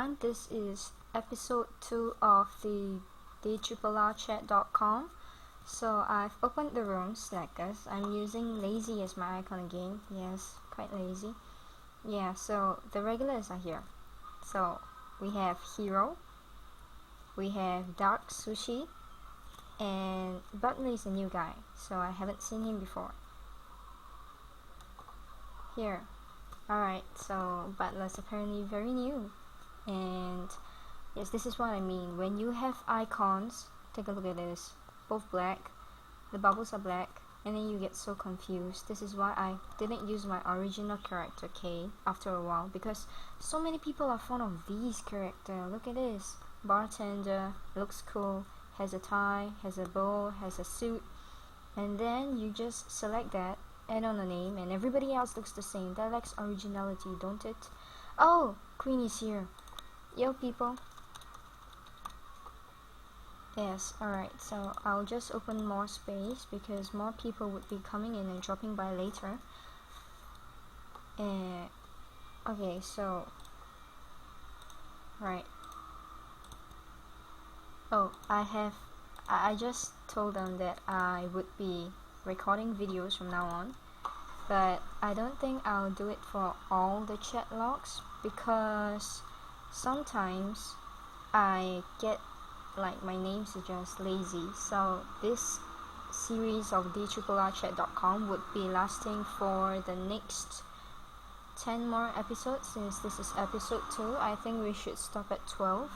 everyone, this is episode 2 of the Drrrchat.com. So I've opened the room, Slackers. I'm using lazy as my icon again. Yes, quite lazy. Yeah, so the regulars are here. So we have Hero, we have Dark Sushi, and Butler is a new guy, so I haven't seen him before. Here. Alright, so Butler's apparently very new. And yes, this is what I mean. When you have icons, take a look at this. Both black, the bubbles are black, and then you get so confused. This is why I didn't use my original character K after a while, because so many people are fond of these characters. Look at this. Bartender, looks cool, has a tie, has a bow, has a suit, and then you just select that, add on a name, and everybody else looks the same. That lacks originality, don't it? Oh, Queen is here. Yo people. Yes, alright, so I'll just open more space because more people would be coming in and dropping by later. And okay, so right. Oh, I just told them that I would be recording videos from now on, but I don't think I'll do it for all the chat logs because sometimes I get like my name suggests lazy. So this series of Drrrchat.com would be lasting for the next 10 more episodes. Since this is episode 2, I think we should stop at 12.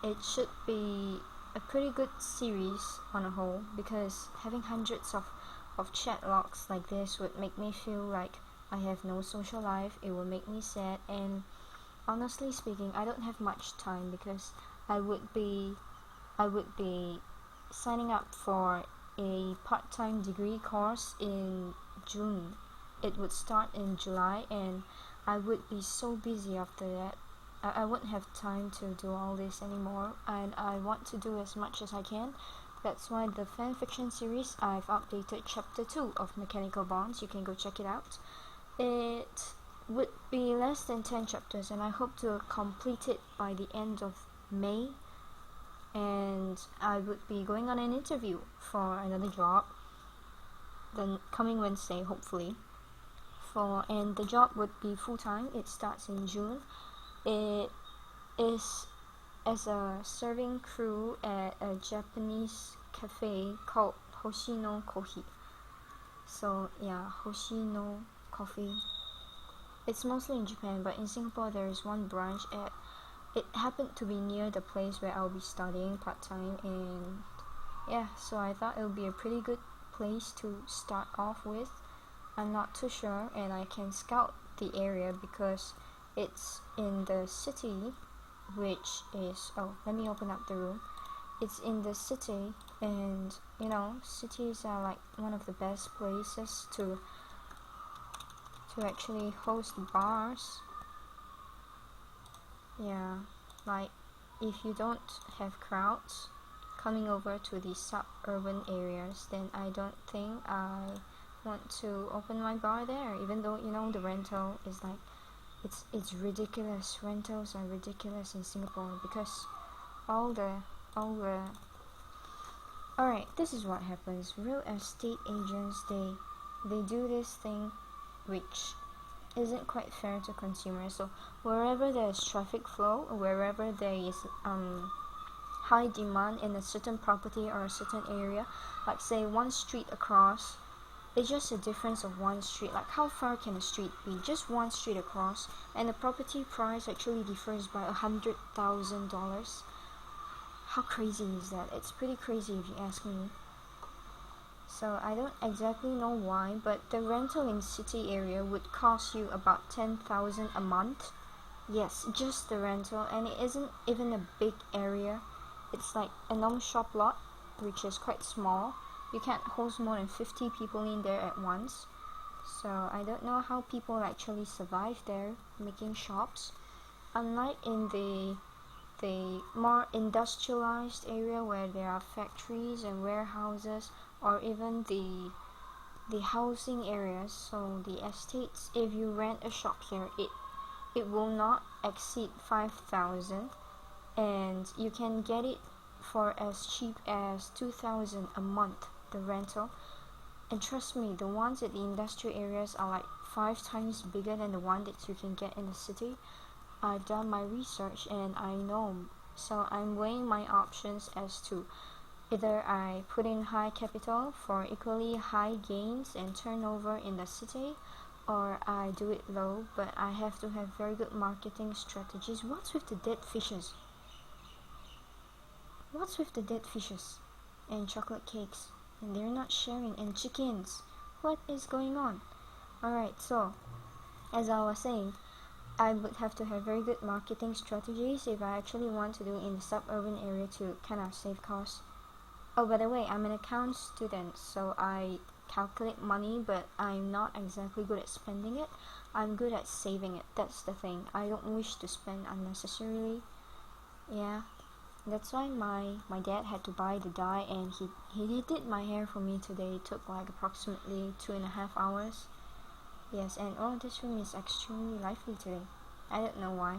It should be a pretty good series on a whole, because having hundreds of chat logs like this would make me feel like I have no social life. It will make me sad, and honestly speaking, I don't have much time because I would be signing up for a part-time degree course in June. It would start in July, and I would be so busy after that. I wouldn't have time to do all this anymore, and I want to do as much as I can. That's why the fanfiction series, I've updated chapter 2 of Mechanical Bonds. You can go check it out. It would be less than 10 chapters, and I hope to complete it by the end of May. And I would be going on an interview for another job the coming Wednesday, hopefully. And the job would be full-time. It starts in June. It is as a serving crew at a Japanese cafe called Hoshino Coffee. So yeah, Hoshino Coffee. It's mostly in Japan, but in Singapore there is one branch at. It happened to be near the place where I'll be studying part-time, and yeah, so I thought it would be a pretty good place to start off with. I'm not too sure, and I can scout the area because it's in the city, which is, let me open up the room. It's in the city, and you know, cities are like one of the best places to actually host bars. Yeah, like if you don't have crowds coming over to the suburban areas, then I don't think I want to open my bar there, even though, you know, the rental is like, it's ridiculous. Rentals are ridiculous in Singapore because alright, this is what happens. Real estate agents, they do this thing which isn't quite fair to consumers. So wherever there's traffic flow, or wherever there is high demand in a certain property or a certain area, like say one street across, it's just a difference of one street. Like how far can a street be? Just one street across, and the property price actually differs by $100,000. How crazy is that? It's pretty crazy if you ask me. So I don't exactly know why, but the rental in city area would cost you about $10,000 a month. Yes, just the rental, and it isn't even a big area. It's like a normal shop lot, which is quite small. You can't host more than 50 people in there at once. So I don't know how people actually survive there making shops. Unlike in the more industrialized area where there are factories and warehouses, or even the housing areas, so the estates, if you rent a shop here, it will not exceed 5,000, and you can get it for as cheap as 2,000 a month, the rental. And trust me, the ones at the industrial areas are like 5 times bigger than the one that you can get in the city. I've done my research and I know, so I'm weighing my options as to either I put in high capital for equally high gains and turnover in the city, or I do it low, but I have to have very good marketing strategies. What's with the dead fishes? What's with the dead fishes and chocolate cakes? And they're not sharing, and chickens. What is going on? Alright, so as I was saying, I would have to have very good marketing strategies if I actually want to do in the suburban area to kind of save costs. Oh, by the way, I'm an accounts student, so I calculate money, but I'm not exactly good at spending it. I'm good at saving it. That's the thing. I don't wish to spend unnecessarily. Yeah, that's why my dad had to buy the dye, and he did my hair for me today. It took like approximately 2.5 hours. Yes, and oh, this room is extremely lively today. I don't know why.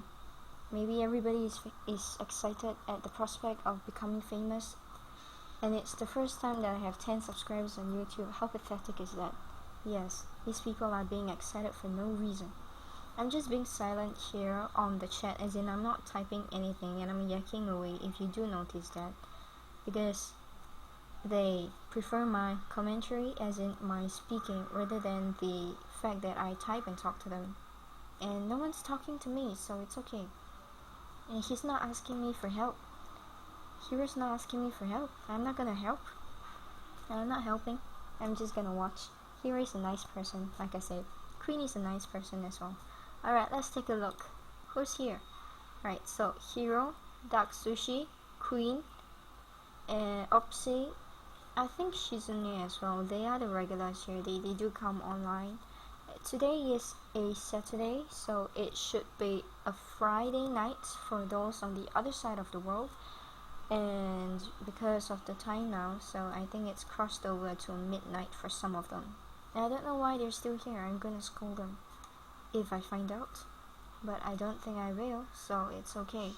Maybe everybody is excited at the prospect of becoming famous, and it's the first time that I have 10 subscribers on YouTube. How pathetic is that? Yes, these people are being excited for no reason. I'm just being silent here on the chat, as in I'm not typing anything and I'm yakking away, if you do notice that, because they prefer my commentary, as in my speaking, rather than the fact that I type and talk to them. And no one's talking to me, so it's okay. And he's not asking me for help. Hero's not asking me for help. I'm not gonna help. I'm not helping. I'm just gonna watch. Hero is a nice person, like I said. Queen is a nice person as well. Alright, let's take a look. Who's here? Right, so Hero, Dark Sushi, Queen, and Opsy. I think she's in here as well. They are the regulars here. They do come online. Today is a Saturday, so it should be a Friday night for those on the other side of the world. And because of the time now, so I think it's crossed over to midnight for some of them. And I don't know why they're still here. I'm gonna scold them if I find out, but I don't think I will, so it's okay.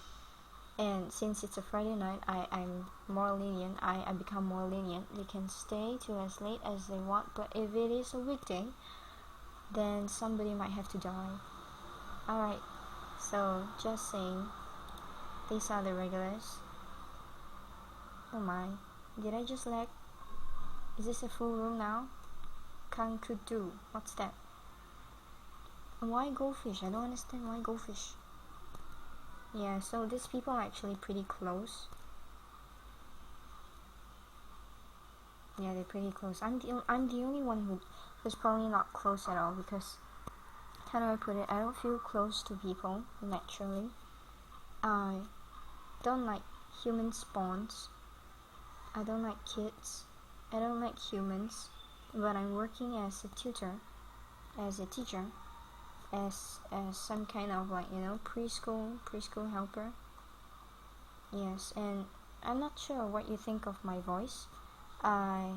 And since it's a Friday night, I'm more lenient. I become more lenient. They can stay till as late as they want, but if it is a weekday, then somebody might have to die. Alright, so just saying, these are the regulars. Oh my, did I just lag? Is this a full room now? Kankudu, what's that? Why goldfish? I don't understand why goldfish. Yeah, so these people are actually pretty close. Yeah, they're pretty close. I'm the only one who's probably not close at all, because how do I put it? I don't feel close to people naturally. I don't like human spawns. I don't like kids. I don't like humans. But I'm working as a tutor, as a teacher, as some kind of, like, you know, preschool helper. Yes, and I'm not sure what you think of my voice. I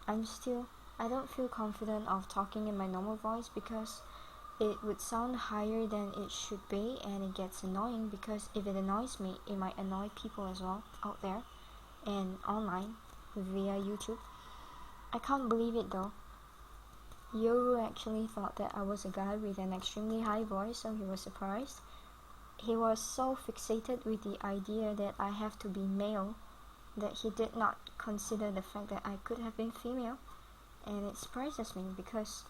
don't feel confident of talking in my normal voice, because it would sound higher than it should be, and it gets annoying, because if it annoys me, it might annoy people as well out there and online via YouTube. I can't believe it though. Yoru actually thought that I was a guy with an extremely high voice, so he was surprised. He was so fixated with the idea that I have to be male that he did not consider the fact that I could have been female. And it surprises me, because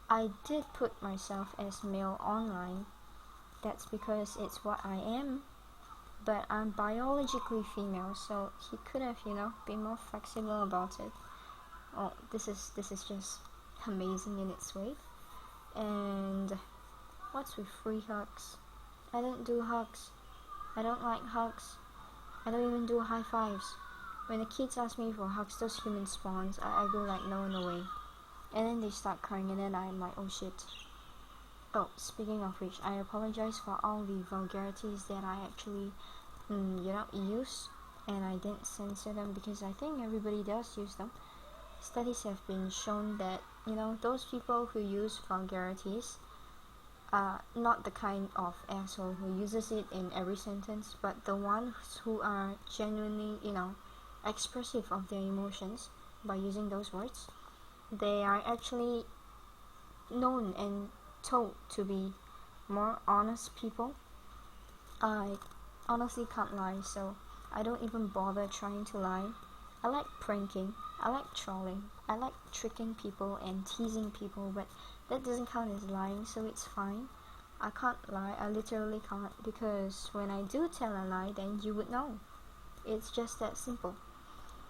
I did put myself as male online. That's because it's what I am. But I'm biologically female, so he could have, you know, been more flexible about it. Oh, this is just amazing in its way. And what's with free hugs? I don't do hugs. I don't like hugs. I don't even do high fives. When the kids ask me for hugs, those human spawns, I go like, no, no way. And then they start crying, and then I'm like, oh shit. Oh, speaking of which, I apologize for all the vulgarities that I actually use, and I didn't censor them, because I think everybody does use them. Studies have been shown that, you know, those people who use vulgarities not the kind of asshole who uses it in every sentence, but the ones who are genuinely, expressive of their emotions by using those words. They are actually known and told to be more honest people. I honestly can't lie, so I don't even bother trying to lie. I like pranking, I like trolling, I like tricking people and teasing people, but that doesn't count as lying, so it's fine. I can't lie, I literally can't, because when I do tell a lie, then you would know. It's just that simple.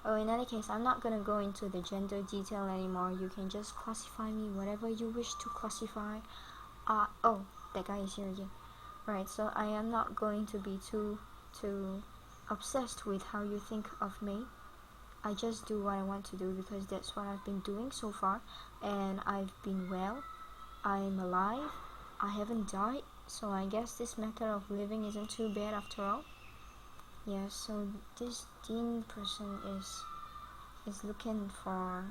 Oh, in any case, I'm not gonna go into the gender detail anymore. You can just classify me whatever you wish to classify. Oh, that guy is here again. Right, so I am not going to be too obsessed with how you think of me. I just do what I want to do because that's what I've been doing so far, and I've been well. I'm alive. I haven't died, so I guess this method of living isn't too bad after all. Yeah, so this Dean person is looking for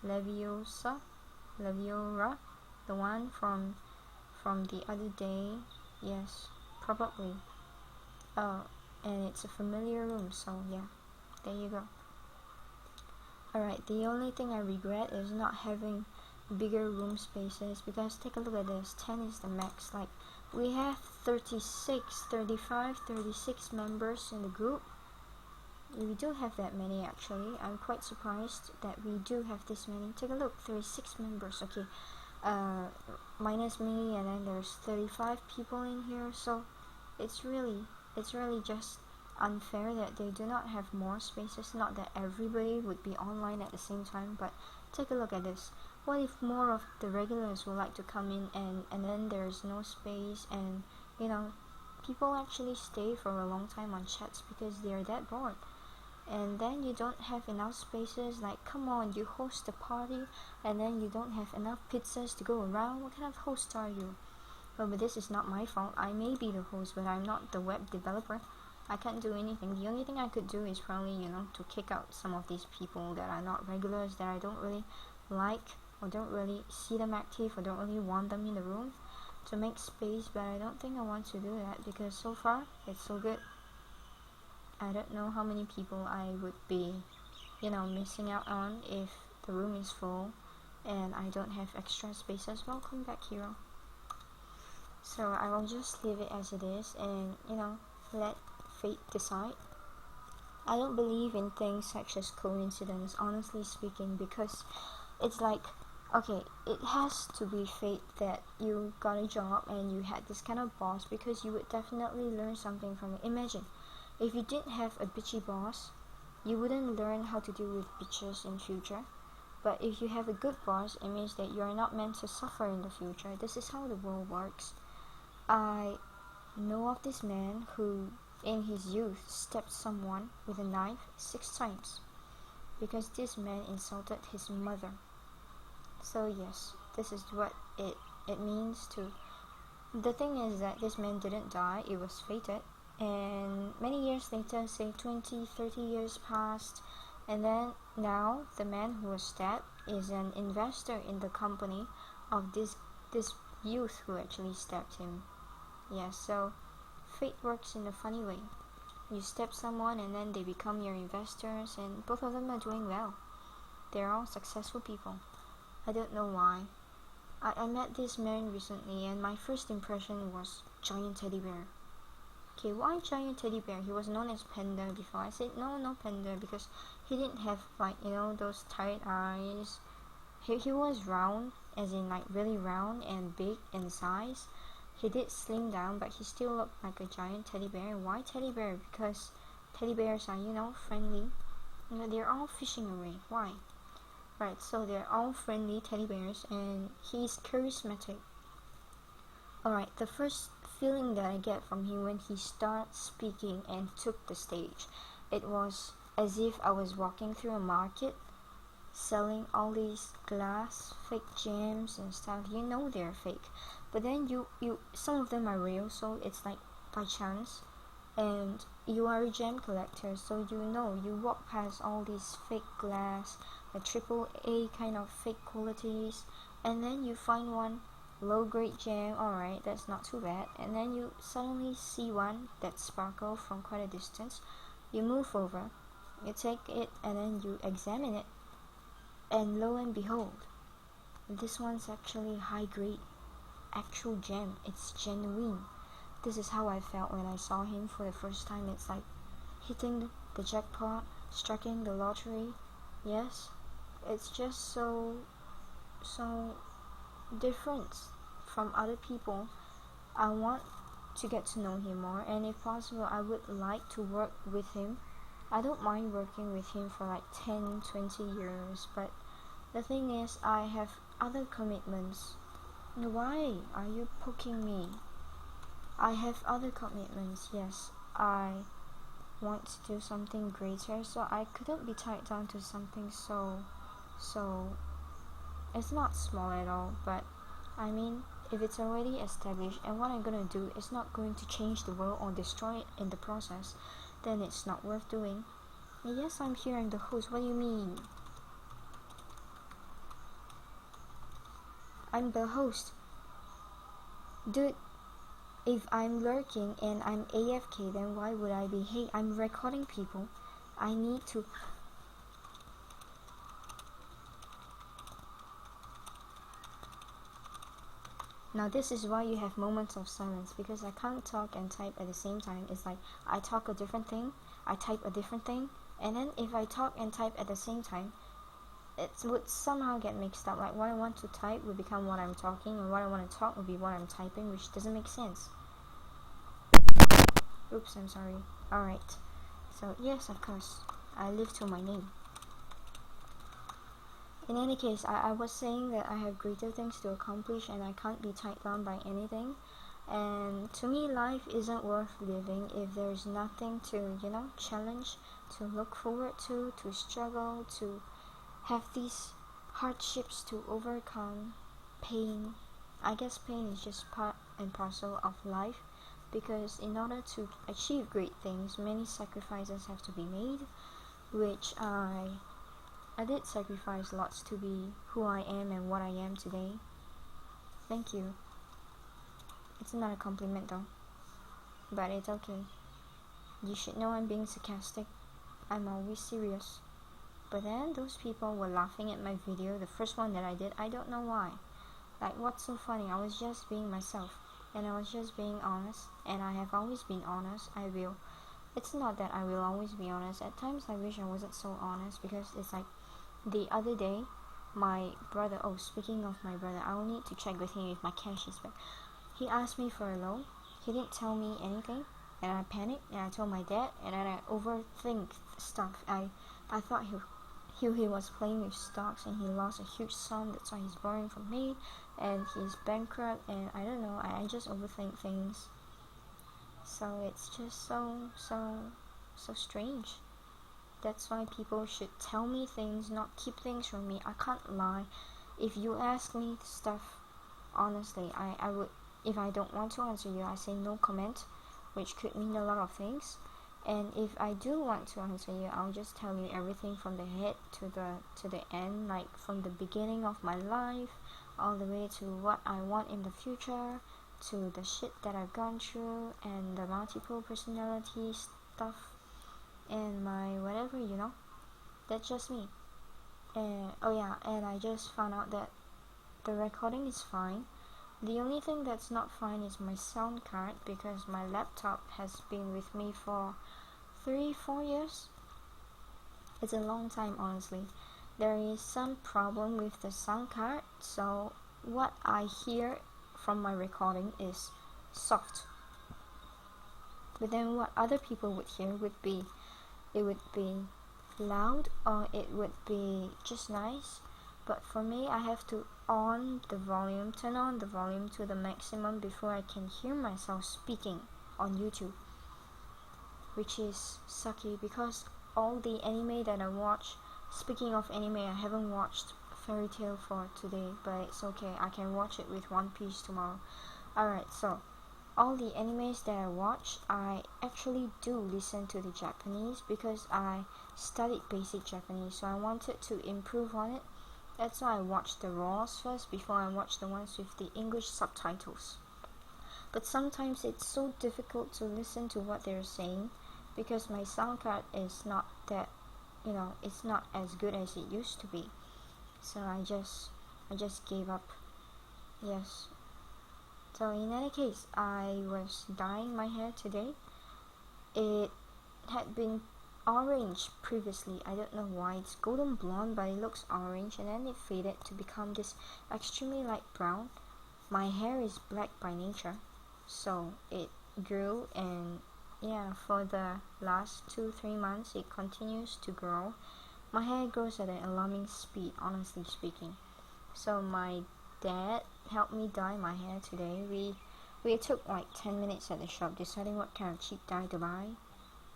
Leviora, the one from the other day. Yes, probably. Oh, and it's a familiar room, so yeah, there you go. Alright, the only thing I regret is not having bigger room spaces, because take a look at this. 10 is the max. Like, we have 36 members in the group. We do have that many, actually. I'm quite surprised that we do have this many. Take a look, 36 members. Okay, minus me, and then there's 35 people in here, so it's really just unfair that they do not have more spaces. Not that everybody would be online at the same time, but take a look at this. What if more of the regulars would like to come in, and then there's no space, and people actually stay for a long time on chats because they're that bored, and then you don't have enough spaces. Like, come on, you host a party and then you don't have enough pizzas to go around. What kind of host are you? Well, but this is not my fault. I may be the host, but I'm not the web developer. I can't do anything. The only thing I could do is probably, to kick out some of these people that are not regulars, that I don't really like, or don't really see them active, or don't really want them in the room, to make space. But I don't think I want to do that, because so far it's so good. I don't know how many people I would be, missing out on if the room is full and I don't have extra spaces. Welcome back, hero. So I will just leave it as it is, and let fate decide. I don't believe in things such as coincidence, honestly speaking, because it's like, okay, it has to be fate that you got a job and you had this kind of boss, because you would definitely learn something from it. Imagine if you didn't have a bitchy boss, you wouldn't learn how to deal with bitches in future. But if you have a good boss, it means that you are not meant to suffer in the future. This is how the world works. I know of this man who, in his youth, stabbed someone with a knife 6 times because this man insulted his mother. So yes, this is what it means to. The thing is that this man didn't die, it was fated. And many years later, say 20, 30 years passed, and then now the man who was stabbed is an investor in the company of this youth who actually stabbed him. Yeah, so fate works in a funny way. You stab someone and then they become your investors, and both of them are doing well. They're all successful people. I don't know why. I met this man recently, and my first impression was giant teddy bear. Okay, why giant teddy bear? He was known as Panda before. I said no Panda, because he didn't have those tight eyes. He was round, as in like really round and big in size. He did slim down, but he still looked like a giant teddy bear. Why teddy bear? Because teddy bears are friendly. They're all fishing away. Why? Right, so they're all friendly teddy bears, and he's charismatic. Alright, the first feeling that I get from him when he started speaking and took the stage, it was as if I was walking through a market selling all these glass fake gems and stuff. They're fake, but then you some of them are real, so it's like by chance. And you are a gem collector, so you walk past all these fake glass, a triple A kind of fake qualities, and then you find one low grade gem, alright, that's not too bad. And then you suddenly see one that sparkle from quite a distance. You move over, you take it, and then you examine it, and lo and behold, this one's actually high grade, actual gem. It's genuine. This is how I felt when I saw him for the first time. It's like hitting the jackpot, striking the lottery. Yes, it's just so different from other people. I want to get to know him more, and if possible I would like to work with him. I don't mind working with him for like 10-20 years, but the thing is I have other commitments. Why are you poking me? I have other commitments. Yes, I want to do something greater, so I couldn't be tied down to something so it's not small at all, but I mean, if it's already established and what I'm gonna do is not going to change the world or destroy it in the process, then it's not worth doing. And yes, I'm here, I'm the host. What do you mean? I'm the host. Dude, if I'm lurking and I'm AFK, then why would I be? Hey, I'm recording people. I need to... Now this is why you have moments of silence, because I can't talk and type at the same time. It's like I talk a different thing, I type a different thing, and then if I talk and type at the same time, it would somehow get mixed up. Like what I want to type would become what I'm talking, and what I want to talk would be what I'm typing, which doesn't make sense. Oops, I'm sorry. Alright, so yes, of course, I live to my name. In any case, I was saying that I have greater things to accomplish and I can't be tied down by anything. And to me, life isn't worth living if there's nothing to, challenge, to look forward to struggle, to have these hardships to overcome, pain. I guess pain is just part and parcel of life, because in order to achieve great things, many sacrifices have to be made, which I did sacrifice lots to be who I am and what I am today. Thank you. It's not a compliment though, but it's okay. You should know I'm being sarcastic. I'm always serious. But then those people were laughing at my video, the first one that I did. I don't know why. Like, what's so funny? I was just being myself, and I was just being honest, and I have always been honest. It's not that I will always be honest. At times I wish I wasn't so honest, because it's like the other day, my brother, speaking of my brother, I will need to check with him if my cash is back. He asked me for a loan. He didn't tell me anything, and I panicked, and I told my dad, and then I overthink stuff. I thought he was playing with stocks, and he lost a huge sum. That's why he's borrowing from me, and he's bankrupt, and I don't know. I just overthink things. So it's just so strange. That's why people should tell me things, not keep things from me. I can't lie. If you ask me stuff, honestly, I would. If I don't want to answer you, I say no comment, which could mean a lot of things. And if I do want to answer you, I'll just tell you everything from the head to the end, like from the beginning of my life all the way to what I want in the future, to the shit that I've gone through, and the multiple personality stuff, and my whatever, that's just me. And and I just found out that the recording is fine. The only thing that's not fine is my sound card, because my laptop has been with me for 3-4 years. It's a long time, honestly. There is some problem with the sound card, so what I hear from my recording is soft. But then what other people would hear would be loud, or it would be just nice. But for me, I have to turn on the volume to the maximum before I can hear myself speaking on YouTube, which is sucky, because all the anime that I watch, speaking of anime, I haven't watched Fairy Tail for today, but it's okay, I can watch it with One Piece tomorrow. Alright, so all the animes that I watch, I actually do listen to the Japanese, because I studied basic Japanese, so I wanted to improve on it. That's why I watch the raws first before I watch the ones with the English subtitles. But sometimes it's so difficult to listen to what they're saying because my sound card is not that, it's not as good as it used to be. So I just gave up. Yes. So in any case, I was dyeing my hair today. It had been orange previously. I don't know why. It's golden blonde, but it looks orange, and then it faded to become this extremely light brown. My hair is black by nature, so it grew, and yeah, for the last 2-3 months it continues to grow. My hair grows at an alarming speed, honestly speaking. So my dad helped me dye my hair today. We took like 10 minutes at the shop deciding what kind of cheap dye to buy.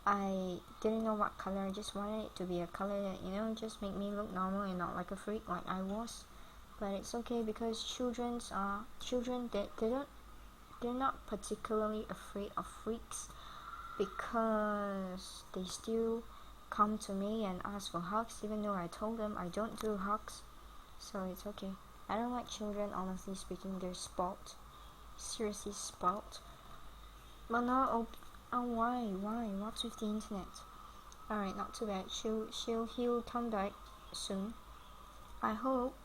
I didn't know what color. I just wanted it to be a color that just make me look normal and not like a freak like I was. But it's okay because children they're not particularly afraid of freaks because they still come to me and ask for hugs even though I told them I don't do hugs. So it's okay. I don't like children, honestly speaking. They're spoiled. Seriously spoiled. But now, why? What's with the internet? Alright, not too bad. He'll come back soon. I hope.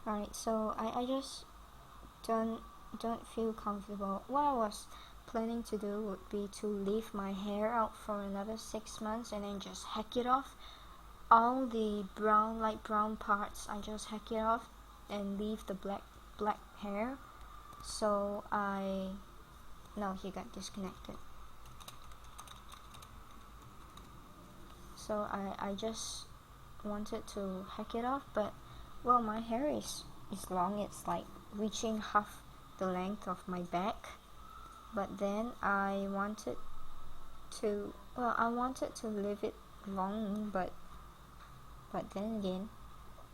Alright, so I just don't feel comfortable. What I was planning to do would be to leave my hair out for another 6 months and then just hack it off. All the light brown parts, I just hack it off and leave the black hair. So no, he got disconnected. So I just wanted to hack it off, but well, my hair is long. It's like reaching half the length of my back. But then I wanted to leave it long, but then again,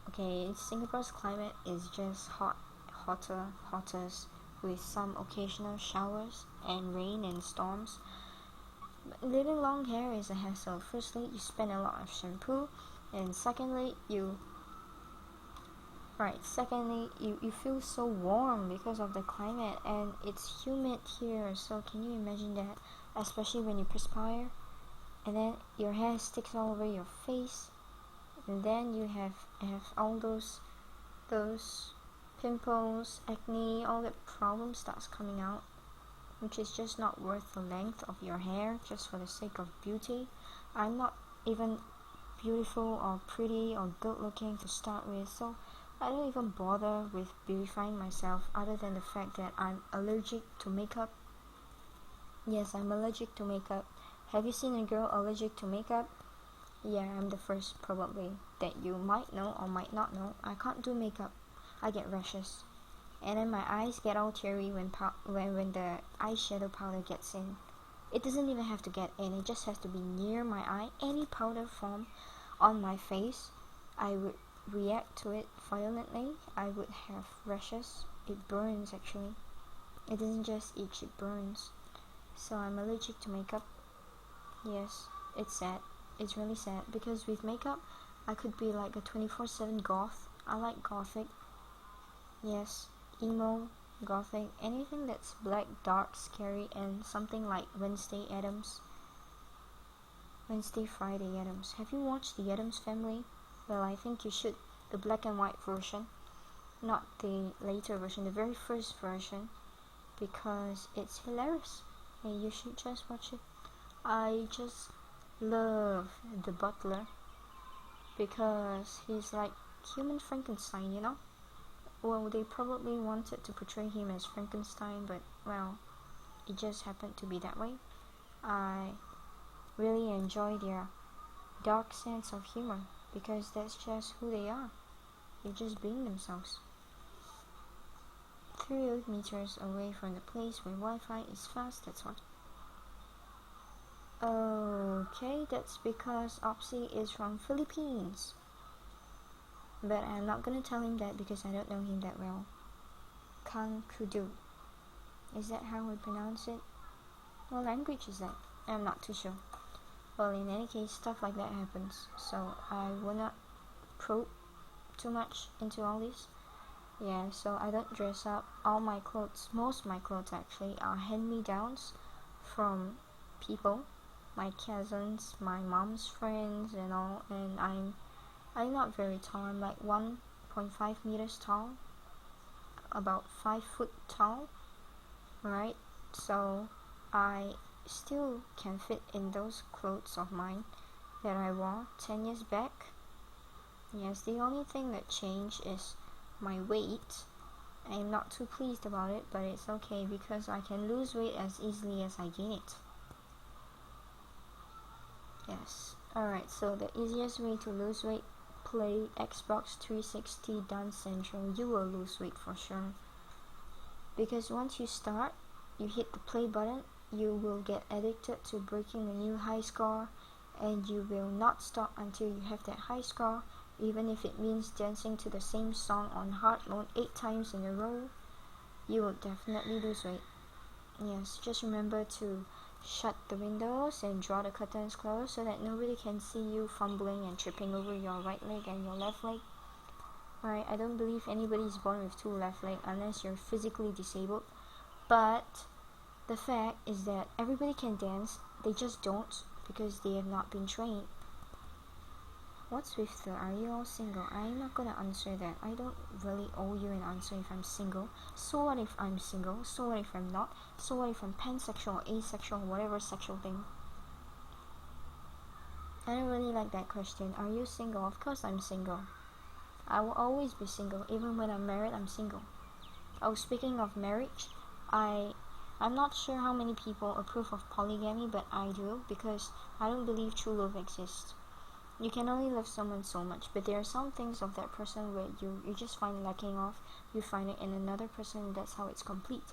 okay, Singapore's climate is just hottest with some occasional showers and rain and storms. Leaving long hair is a hassle. Firstly, you spend a lot of shampoo, and secondly, you feel so warm because of the climate, and it's humid here. So can you imagine that? Especially when you perspire, and then your hair sticks all over your face, and then you have all those pimples, acne, all that problem starts coming out, which is just not worth the length of your hair just for the sake of beauty. I'm not even beautiful or pretty or good looking to start with, so I don't even bother with beautifying myself other than the fact that I'm allergic to makeup. Yes, I'm allergic to makeup. Have you seen a girl allergic to makeup? Yeah, I'm the first probably that you might know or might not know. I can't do makeup. I get rashes. And then my eyes get all teary when the eyeshadow powder gets in. It doesn't even have to get in. It just has to be near my eye. Any powder form on my face, I would react to it violently. I would have rashes. It burns actually. It doesn't just itch, it burns. So I'm allergic to makeup. Yes, it's sad. It's really sad because with makeup, I could be like a 24/7 goth. I like gothic. Yes, emo, gothic, anything that's black, dark, scary, and something like Wednesday Friday Addams. Have you watched The Addams Family? Well, I think you should. The black and white version, not the later version, the very first version, because it's hilarious. And you should just watch it. I just love the butler because he's like human Frankenstein, Well, they probably wanted to portray him as Frankenstein, but well, it just happened to be that way. I really enjoy their dark sense of humor because that's just who they are. They're just being themselves. 3 meters away from the place where Wi-Fi is fast, that's what. Okay, that's because Opsy is from Philippines. But I'm not gonna tell him that because I don't know him that well. Kang Kudu. Is that how we pronounce it? What language is that? I'm not too sure. Well, in any case, stuff like that happens. So I will not probe too much into all this. Yeah, so I don't dress up. All my clothes, most of my clothes actually, are hand-me-downs from people, my cousins, my mom's friends and all. And I'm not very tall. I'm like 1.5 meters tall, about 5 foot tall, right? So I still can fit in those clothes of mine that I wore 10 years back. Yes, the only thing that changed is my weight. I'm not too pleased about it, but it's okay because I can lose weight as easily as I gain it. Yes. Alright, so the easiest way to lose weight, play Xbox 360 Dance Central. You will lose weight for sure. Because once you start, you hit the play button, you will get addicted to breaking a new high score, and you will not stop until you have that high score, even if it means dancing to the same song on hard mode 8 times in a row. You will definitely lose weight. Yes, just remember to shut the windows and draw the curtains closed so that nobody can see you fumbling and tripping over your right leg and your left leg. Alright, I don't believe anybody is born with 2 left legs unless you're physically disabled. But the fact is that everybody can dance, they just don't because they have not been trained. What's with the are you all single? I'm not gonna answer that. I don't really owe you an answer if I'm single. So what if I'm single? So what if I'm not? So what if I'm pansexual or asexual or whatever sexual thing? I don't really like that question. Are you single? Of course I'm single. I will always be single. Even when I'm married, I'm single. Oh, speaking of marriage, I'm not sure how many people approve of polygamy, but I do because I don't believe true love exists. You can only love someone so much, but there are some things of that person where you just find lacking of. You find it in another person, and that's how it's complete.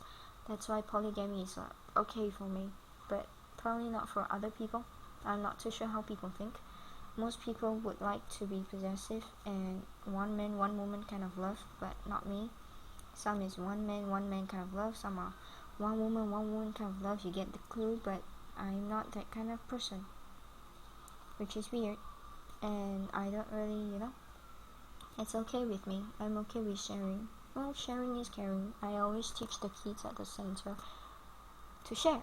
That's why polygamy is okay for me, but probably not for other people. I'm not too sure how people think. Most people would like to be possessive and one man, one woman kind of love, but not me. Some is one man kind of love. Some are one woman kind of love. You get the clue, but I'm not that kind of person, which is weird. And I don't really, it's okay with me. I'm okay with sharing. Well, sharing is caring. I always teach the kids at the center to share.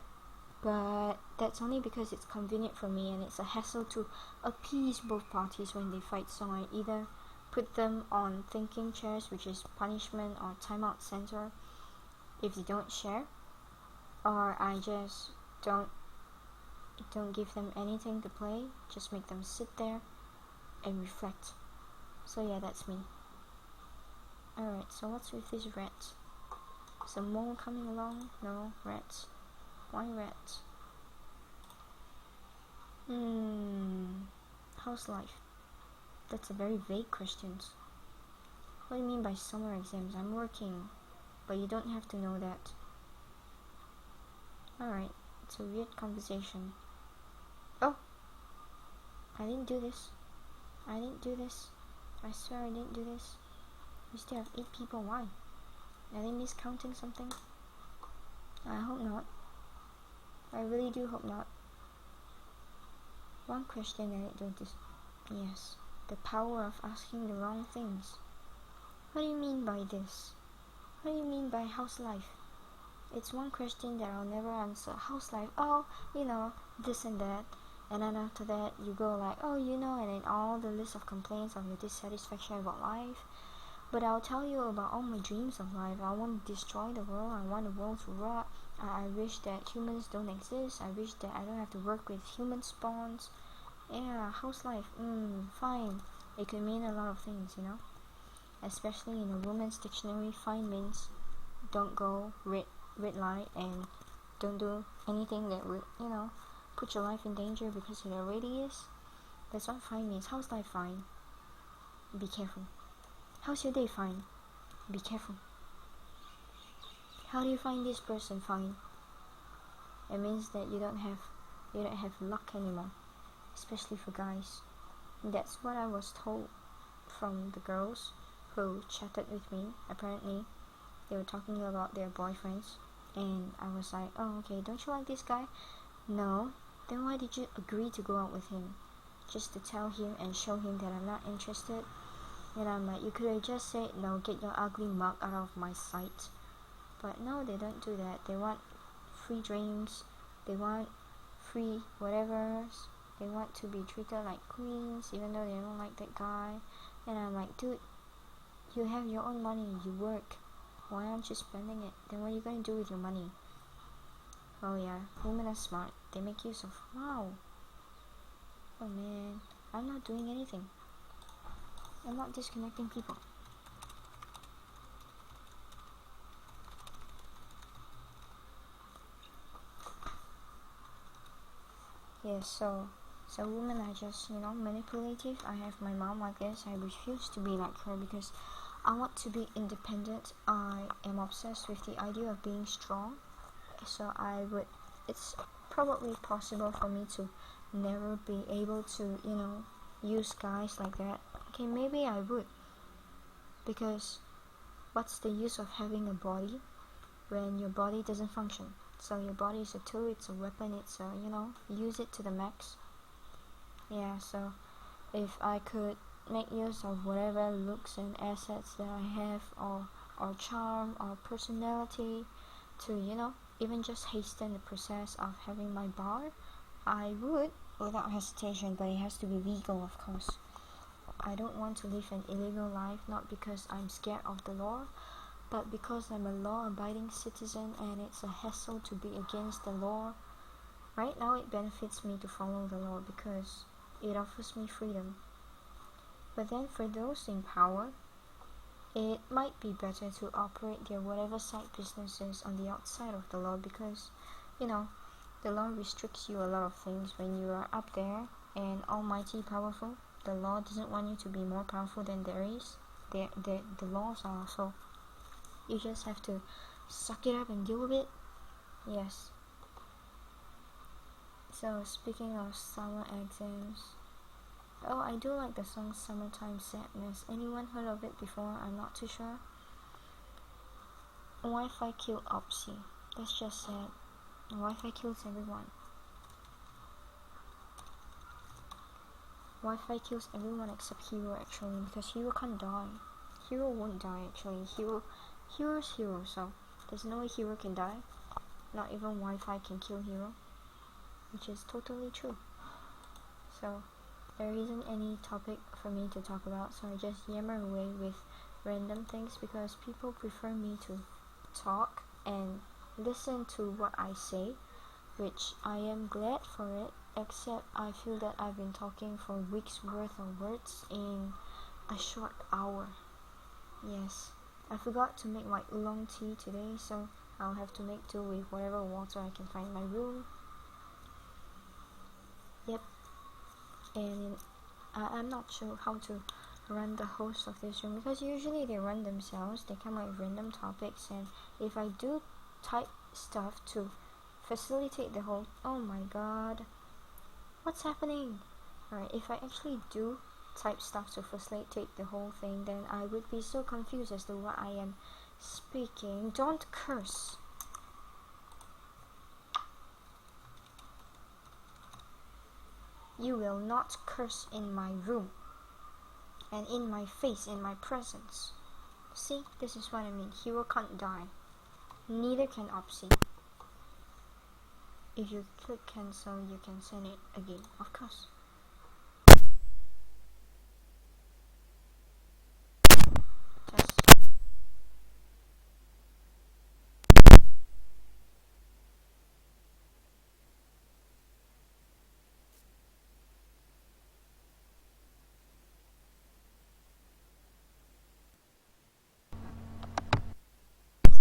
But that's only because it's convenient for me and it's a hassle to appease both parties when they fight. So I either put them on thinking chairs, which is punishment or timeout center if they don't share, or I just don't give them anything to play, just make them sit there and reflect. So yeah, that's me. Alright, so what's with these rats? Some more coming along? No, rats. Why rats? How's life? That's a very vague question. What do you mean by summer exams? I'm working, but you don't have to know that. Alright, it's a weird conversation. Oh! I didn't do this. I swear I didn't do this. We still have 8 people. Why? Are they miscounting something? I hope not. I really do hope not. One question anecdote. Yes, the power of asking the wrong things. What do you mean by this? What do you mean by how's life? It's one question that I'll never answer. How's life? Oh, this and that. And then after that, you go like, oh, and then all the list of complaints of your dissatisfaction about life. But I'll tell you about all my dreams of life. I want to destroy the world. I want the world to rot. I wish that humans don't exist. I wish that I don't have to work with human spawns. Yeah, how's life? Fine. It could mean a lot of things, Especially in a woman's dictionary, fine means don't go red light and don't do anything that would, put your life in danger because it already is. That's what fine means. How's life fine? Be careful. How's your day fine? Be careful. How do you find this person fine? It means that you don't have luck anymore, especially for guys. And that's what I was told from the girls who chatted with me. Apparently, they were talking about their boyfriends, and I was like, oh, okay, don't you like this guy? No. Then why did you agree to go out with him? Just to tell him and show him that I'm not interested? And I'm like, you could have just said, no, get your ugly mug out of my sight. But no, they don't do that. They want free drinks, they want free whatever, they want to be treated like queens even though they don't like that guy. And I'm like, dude, you have your own money, you work, why aren't you spending it? Then what are you going to do with your money? Oh yeah, women are smart, they make use of, wow. Oh man, I'm not doing anything, I'm not disconnecting people. Yes, so women are just, manipulative. I have my mom like this. I refuse to be like her because I want to be independent. I am obsessed with the idea of being strong. So it's probably possible for me to never be able to, use guys like that. Okay, maybe I would. Because what's the use of having a body when your body doesn't function? So your body is a tool, it's a weapon, it's a, use it to the max. Yeah, so if I could make use of whatever looks and assets that I have, or charm or personality to, even just hasten the process of having my bar, I would without hesitation, but it has to be legal, of course. I don't want to live an illegal life, not because I'm scared of the law, but because I'm a law-abiding citizen and it's a hassle to be against the law. Right now it benefits me to follow the law because it offers me freedom. But then for those in power, it might be better to operate their whatever side businesses on the outside of the law because, the law restricts you a lot of things when you are up there and almighty powerful. The law doesn't want you to be more powerful than there is. The laws are, so you just have to suck it up and deal with it. Yes. So speaking of summer exams, oh, I do like the song Summertime Sadness. Anyone heard of it before? I'm not too sure. Wi-Fi killed Opsy. That's just sad. Wi-Fi kills everyone. Wi-Fi kills everyone except Hero actually, because Hero can't die. Hero won't die actually. Hero's Hero, so there's no way Hero can die. Not even Wi-Fi can kill Hero, which is totally true. So there isn't any topic for me to talk about, so I just yammer away with random things because people prefer me to talk and listen to what I say, which I am glad for it, except I feel that I've been talking for weeks worth of words in a short hour. Yes, I forgot to make my oolong tea today, so I'll have to make do with whatever water I can find in my room. Yep. And I'm not sure how to run the host of this room because usually they run themselves, they come up with random topics, and if I do type stuff to facilitate the whole, oh my god, what's happening? Alright, if I actually do type stuff to facilitate the whole thing, then I would be so confused as to what I am speaking. Don't curse. You will not curse in my room and in my face, in my presence. See, this is what I mean. Hero can't die. Neither can Opsy. If you click cancel, you can send it again, of course. Test.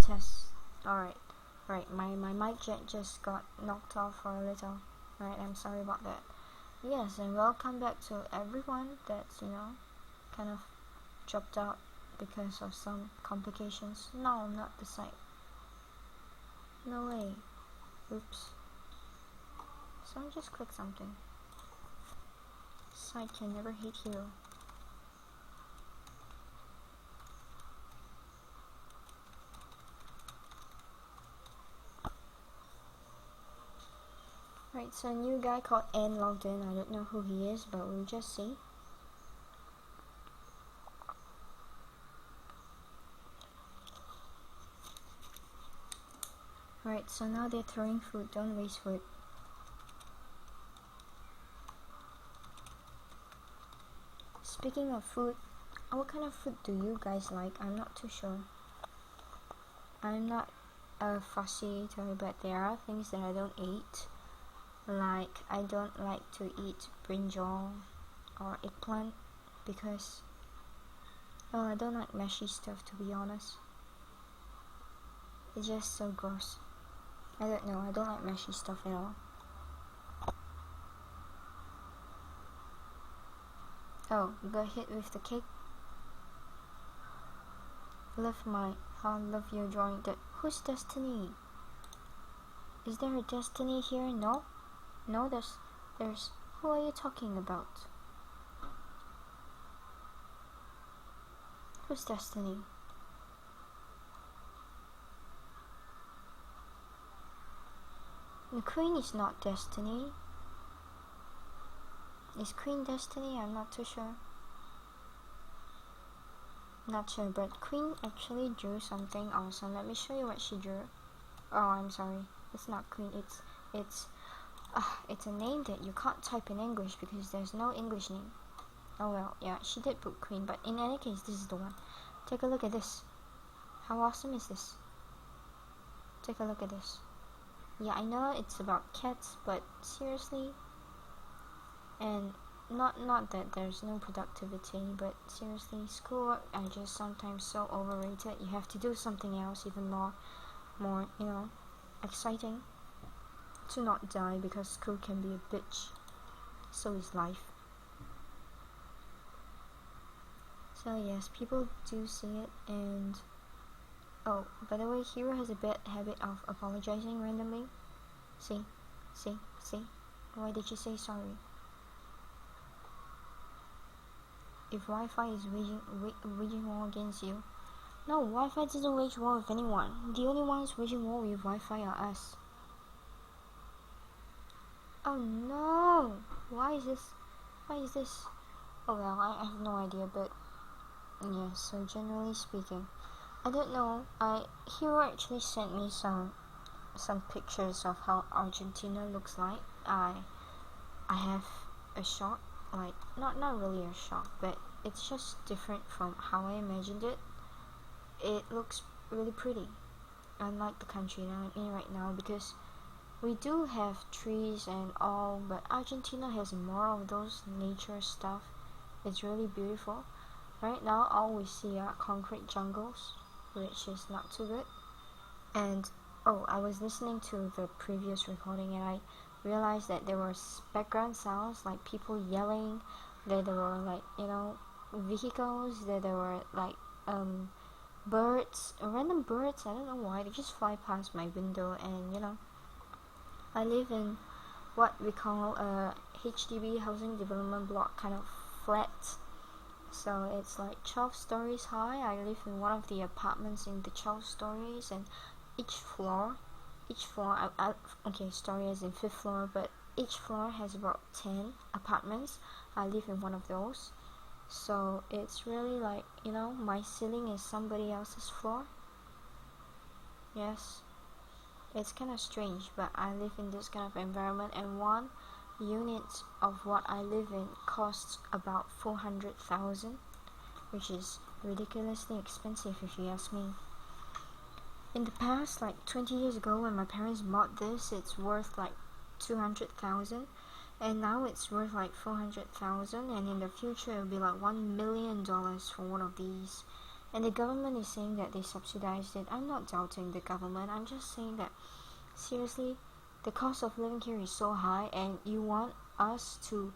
Test. Alright. Right, my mic jack just got knocked off for a little. Right, I'm sorry about that. Yes, and welcome back to everyone that's, kind of dropped out because of some complications. No, not the site. No way. Oops. So I just click something. Site can never hate hero. Right, so a new guy called N logged in. I don't know who he is, but we'll just see. Right, so now they're throwing food. Don't waste food. Speaking of food, what kind of food do you guys like? I'm not too sure. I'm not a fussy eater, but there are things that I don't eat. Like, I don't like to eat brinjal or eggplant because, well, I don't like meshy stuff, to be honest. It's just so gross. I don't know, I don't like meshy stuff at all. Oh, you got hit with the cake? Love your drawing. Who's Destiny? Is there a Destiny here? No? No, there's, who are you talking about? Who's Destiny? The Queen is not Destiny. Is Queen Destiny? I'm not too sure. Not sure, but Queen actually drew something awesome. Let me show you what she drew. Oh, I'm sorry. It's not Queen. It's a name that you can't type in English because there's no English name. Oh well, yeah, she did put Queen, but in any case, this is the one. Take a look at this. How awesome is this? Take a look at this. Yeah, I know it's about cats, but seriously, and not that there's no productivity, but seriously, schoolwork are just sometimes so overrated. You have to do something else even more, exciting. To not die, because school can be a bitch. So is life. So yes, people do see it, and oh, by the way, Hero has a bad habit of apologizing randomly. See? Why did you say sorry? If Wi-Fi is waging war against you. No, Wi-Fi doesn't wage war with anyone. The only ones waging war with Wi-Fi are us. Oh no! Why is this? Oh well, I have no idea, but yeah, so generally speaking, I don't know. Hero actually sent me some pictures of how Argentina looks like. I have a shock, like not really a shock, but it's just different from how I imagined it. It looks really pretty, unlike the country that I'm in right now, because we do have trees and all, but Argentina has more of those nature stuff. It's really beautiful. Right now, all we see are concrete jungles, which is not too good. And oh, I was listening to the previous recording and I realized that there were background sounds like people yelling, that there were like, vehicles, that there were like birds, random birds, I don't know why, they just fly past my window. And I live in what we call a HDB, housing development block, kind of flat. So it's like 12 stories high. I live in one of the apartments in the 12 stories, and each floor, okay, story is in 5th floor, but each floor has about 10 apartments. I live in one of those. So it's really like, my ceiling is somebody else's floor. Yes. It's kind of strange, but I live in this kind of environment, and one unit of what I live in costs about 400,000, which is ridiculously expensive if you ask me. In the past, like 20 years ago, when my parents bought this, it's worth like 200,000, and now it's worth like 400,000, and in the future it'll be like $1 million for one of these. And the government is saying that they subsidized it. I'm not doubting the government. I'm just saying that, seriously, the cost of living here is so high, and you want us to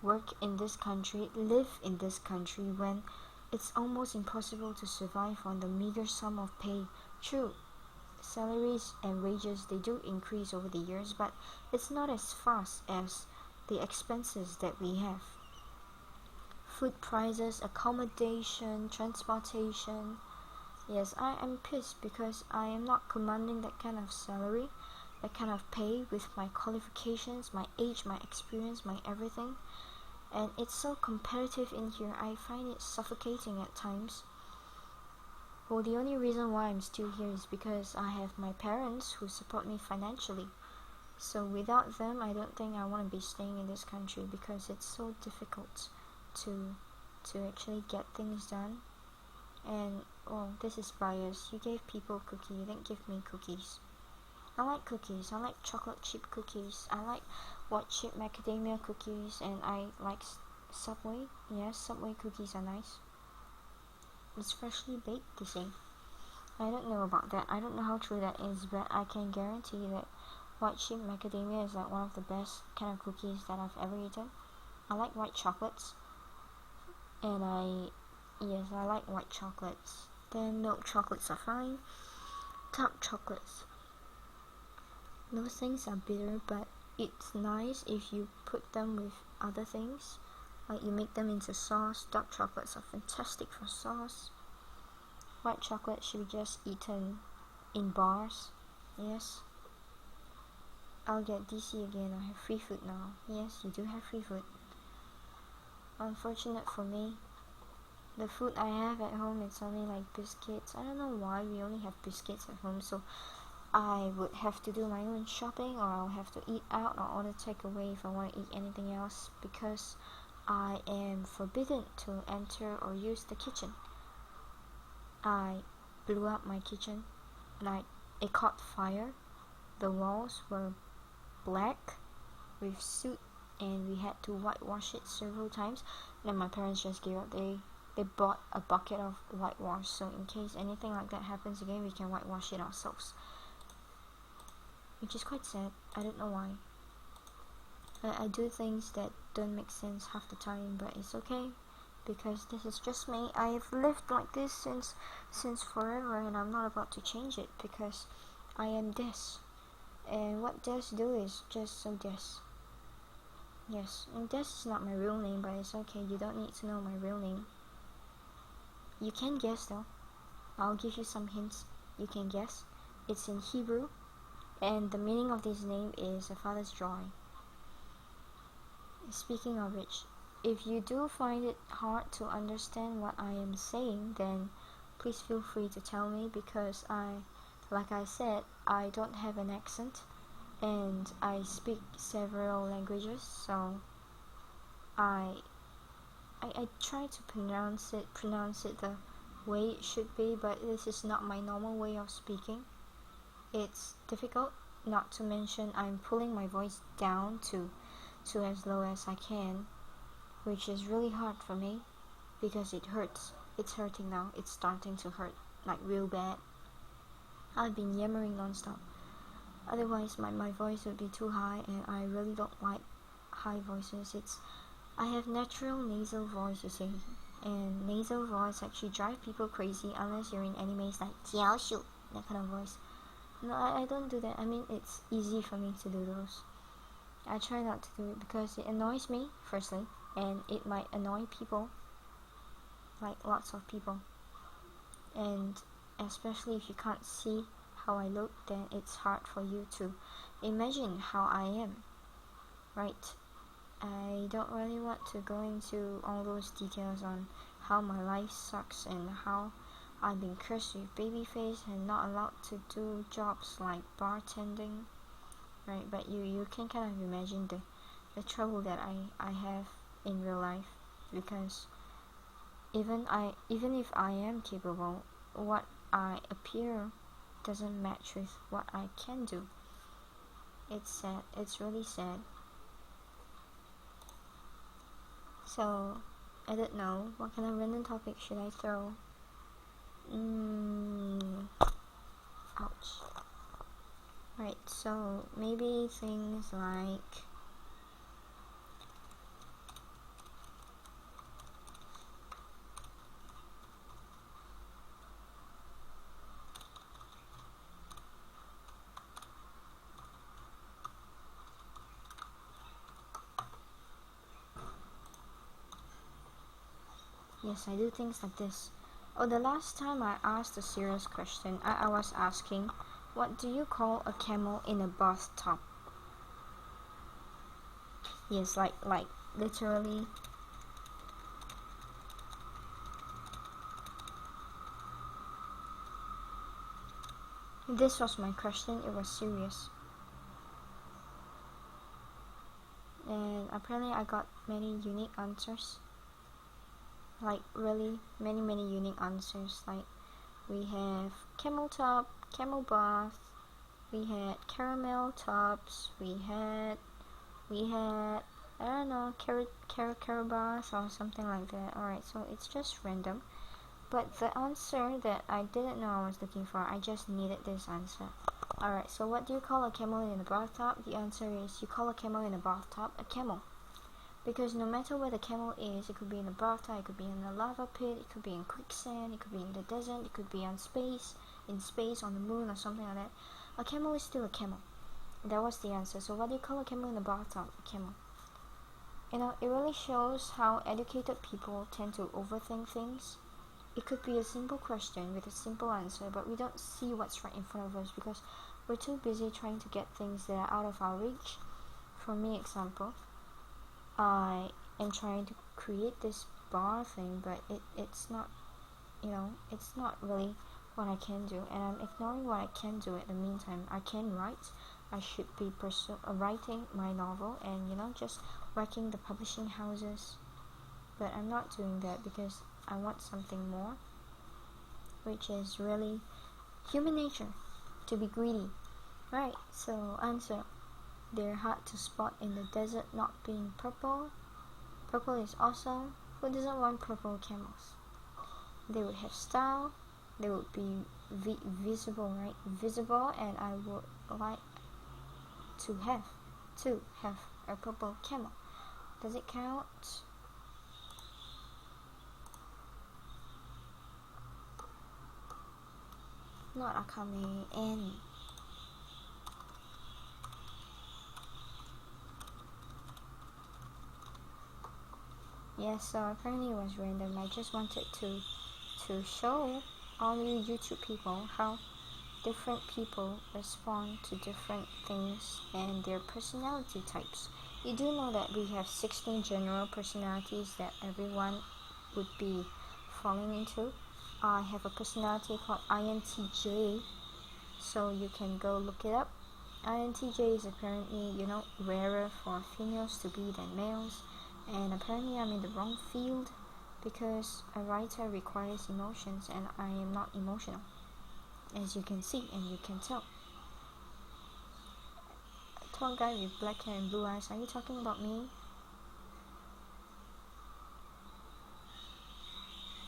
work in this country, live in this country, when it's almost impossible to survive on the meager sum of pay. True, salaries and wages, they do increase over the years, but it's not as fast as the expenses that we have. Food prices, accommodation, transportation. Yes, I am pissed because I am not commanding that kind of salary, that kind of pay with my qualifications, my age, my experience, my everything. And it's so competitive in here. I find it suffocating at times. Well, the only reason why I'm still here is because I have my parents who support me financially. So without them, I don't think I want to be staying in this country because it's so difficult to actually get things done. And well, this is bias. You gave people cookie, you didn't give me cookies. I like cookies. I like chocolate chip cookies. I like white chip macadamia cookies, and I like Subway. Yes, Subway cookies are nice. It's freshly baked, they say. I don't know about that. I don't know how true that is, but I can guarantee that white chip macadamia is like one of the best kind of cookies that I've ever eaten. I like white chocolates, and I like white chocolates. Then milk chocolates are fine. Dark chocolates. Those things are bitter, but it's nice if you put them with other things. Like you make them into sauce. Dark chocolates are fantastic for sauce. White chocolate should be just eaten in bars. Yes. I'll get DC again. I have free food now. Yes, you do have free food. Unfortunate for me, the food I have at home is only like biscuits. I don't know why we only have biscuits at home, so I would have to do my own shopping, or I'll have to eat out or order takeaway if I want to eat anything else, because I am forbidden to enter or use the kitchen. I blew up my kitchen, like it caught fire. The walls were black with soot, and we had to whitewash it several times. Then my parents just gave up. They bought a bucket of whitewash, so in case anything like that happens again, we can whitewash it ourselves. Which is quite sad. I don't know why. I do things that don't make sense half the time, but it's okay, because this is just me. I have lived like this since forever, and I'm not about to change it, because I am this. And what Des do is just so Des. Yes, and Des is not my real name, but it's okay. You don't need to know my real name. You can guess though. I'll give you some hints. You can guess. It's in Hebrew, and the meaning of this name is a father's joy. Speaking of which, if you do find it hard to understand what I am saying, then please feel free to tell me, because like I said, I don't have an accent, and I speak several languages, so I try to pronounce it the way it should be, but this is not my normal way of speaking. It's difficult, not to mention I'm pulling my voice down to as low as I can, which is really hard for me, because it hurts. It's hurting now. It's starting to hurt, like real bad. I've been yammering non-stop. Otherwise my voice would be too high, and I really don't like high voices. I have natural nasal voice, you see, and nasal voice actually drive people crazy unless you're in animes like Jiaoshu, that kind of voice. No, I don't do that. I mean, it's easy for me to do those. I try not to do it because it annoys me, firstly, and it might annoy people, like lots of people. And especially if you can't see how I look, then it's hard for you to imagine how I am, right? I don't really want to go into all those details on how my life sucks and how I've been cursed with baby face and not allowed to do jobs like bartending, right? But you can kind of imagine the trouble that I have in real life, because even if I am capable, what I appear doesn't match with what I can do. It's sad. It's really sad. So I don't know what kind of random topic should I throw. Ouch. Right, so maybe things like yes, I do things like this. Oh, the last time I asked a serious question, I was asking, what do you call a camel in a bathtub? Yes, like literally. This was my question. It was serious. And apparently I got many unique answers. Like really many unique answers. Like we have camel top, camel bath, we had caramel tops, we had I don't know, carrot bath or something like that. Alright, so it's just random. But the answer that I didn't know I was looking for, I just needed this answer. Alright, so what do you call a camel in a bathtub? The answer is you call a camel in a bathtub a camel. Because no matter where the camel is, it could be in a bathtub, it could be in a lava pit, it could be in quicksand, it could be in the desert, it could be in space, on the moon or something like that. A camel is still a camel. That was the answer. So what do you call a camel in a bathtub? A camel. You know, it really shows how educated people tend to overthink things. It could be a simple question with a simple answer, but we don't see what's right in front of us because we're too busy trying to get things that are out of our reach. For me, example, I am trying to create this bar thing, but it's not, it's not really what I can do, and I'm ignoring what I can do at the meantime. I can write. I should be writing my novel and, just wrecking the publishing houses. But I'm not doing that because I want something more, which is really human nature, to be greedy. Right, so answer. They're hard to spot in the desert not being purple. Purple is awesome. Who doesn't want purple camels? They would have style. They would be visible, right? Visible, and I would like to have a purple camel. Does it count? Not Akame and yes, so apparently it was random. I just wanted to show all you YouTube people how different people respond to different things and their personality types. You do know that we have 16 general personalities that everyone would be falling into. I have a personality called INTJ, so you can go look it up. INTJ is apparently, rarer for females to be than males, and apparently I'm in the wrong field because a writer requires emotions and I am not emotional, as you can see and you can tell. A tall guy with black hair and blue eyes, are you talking about me?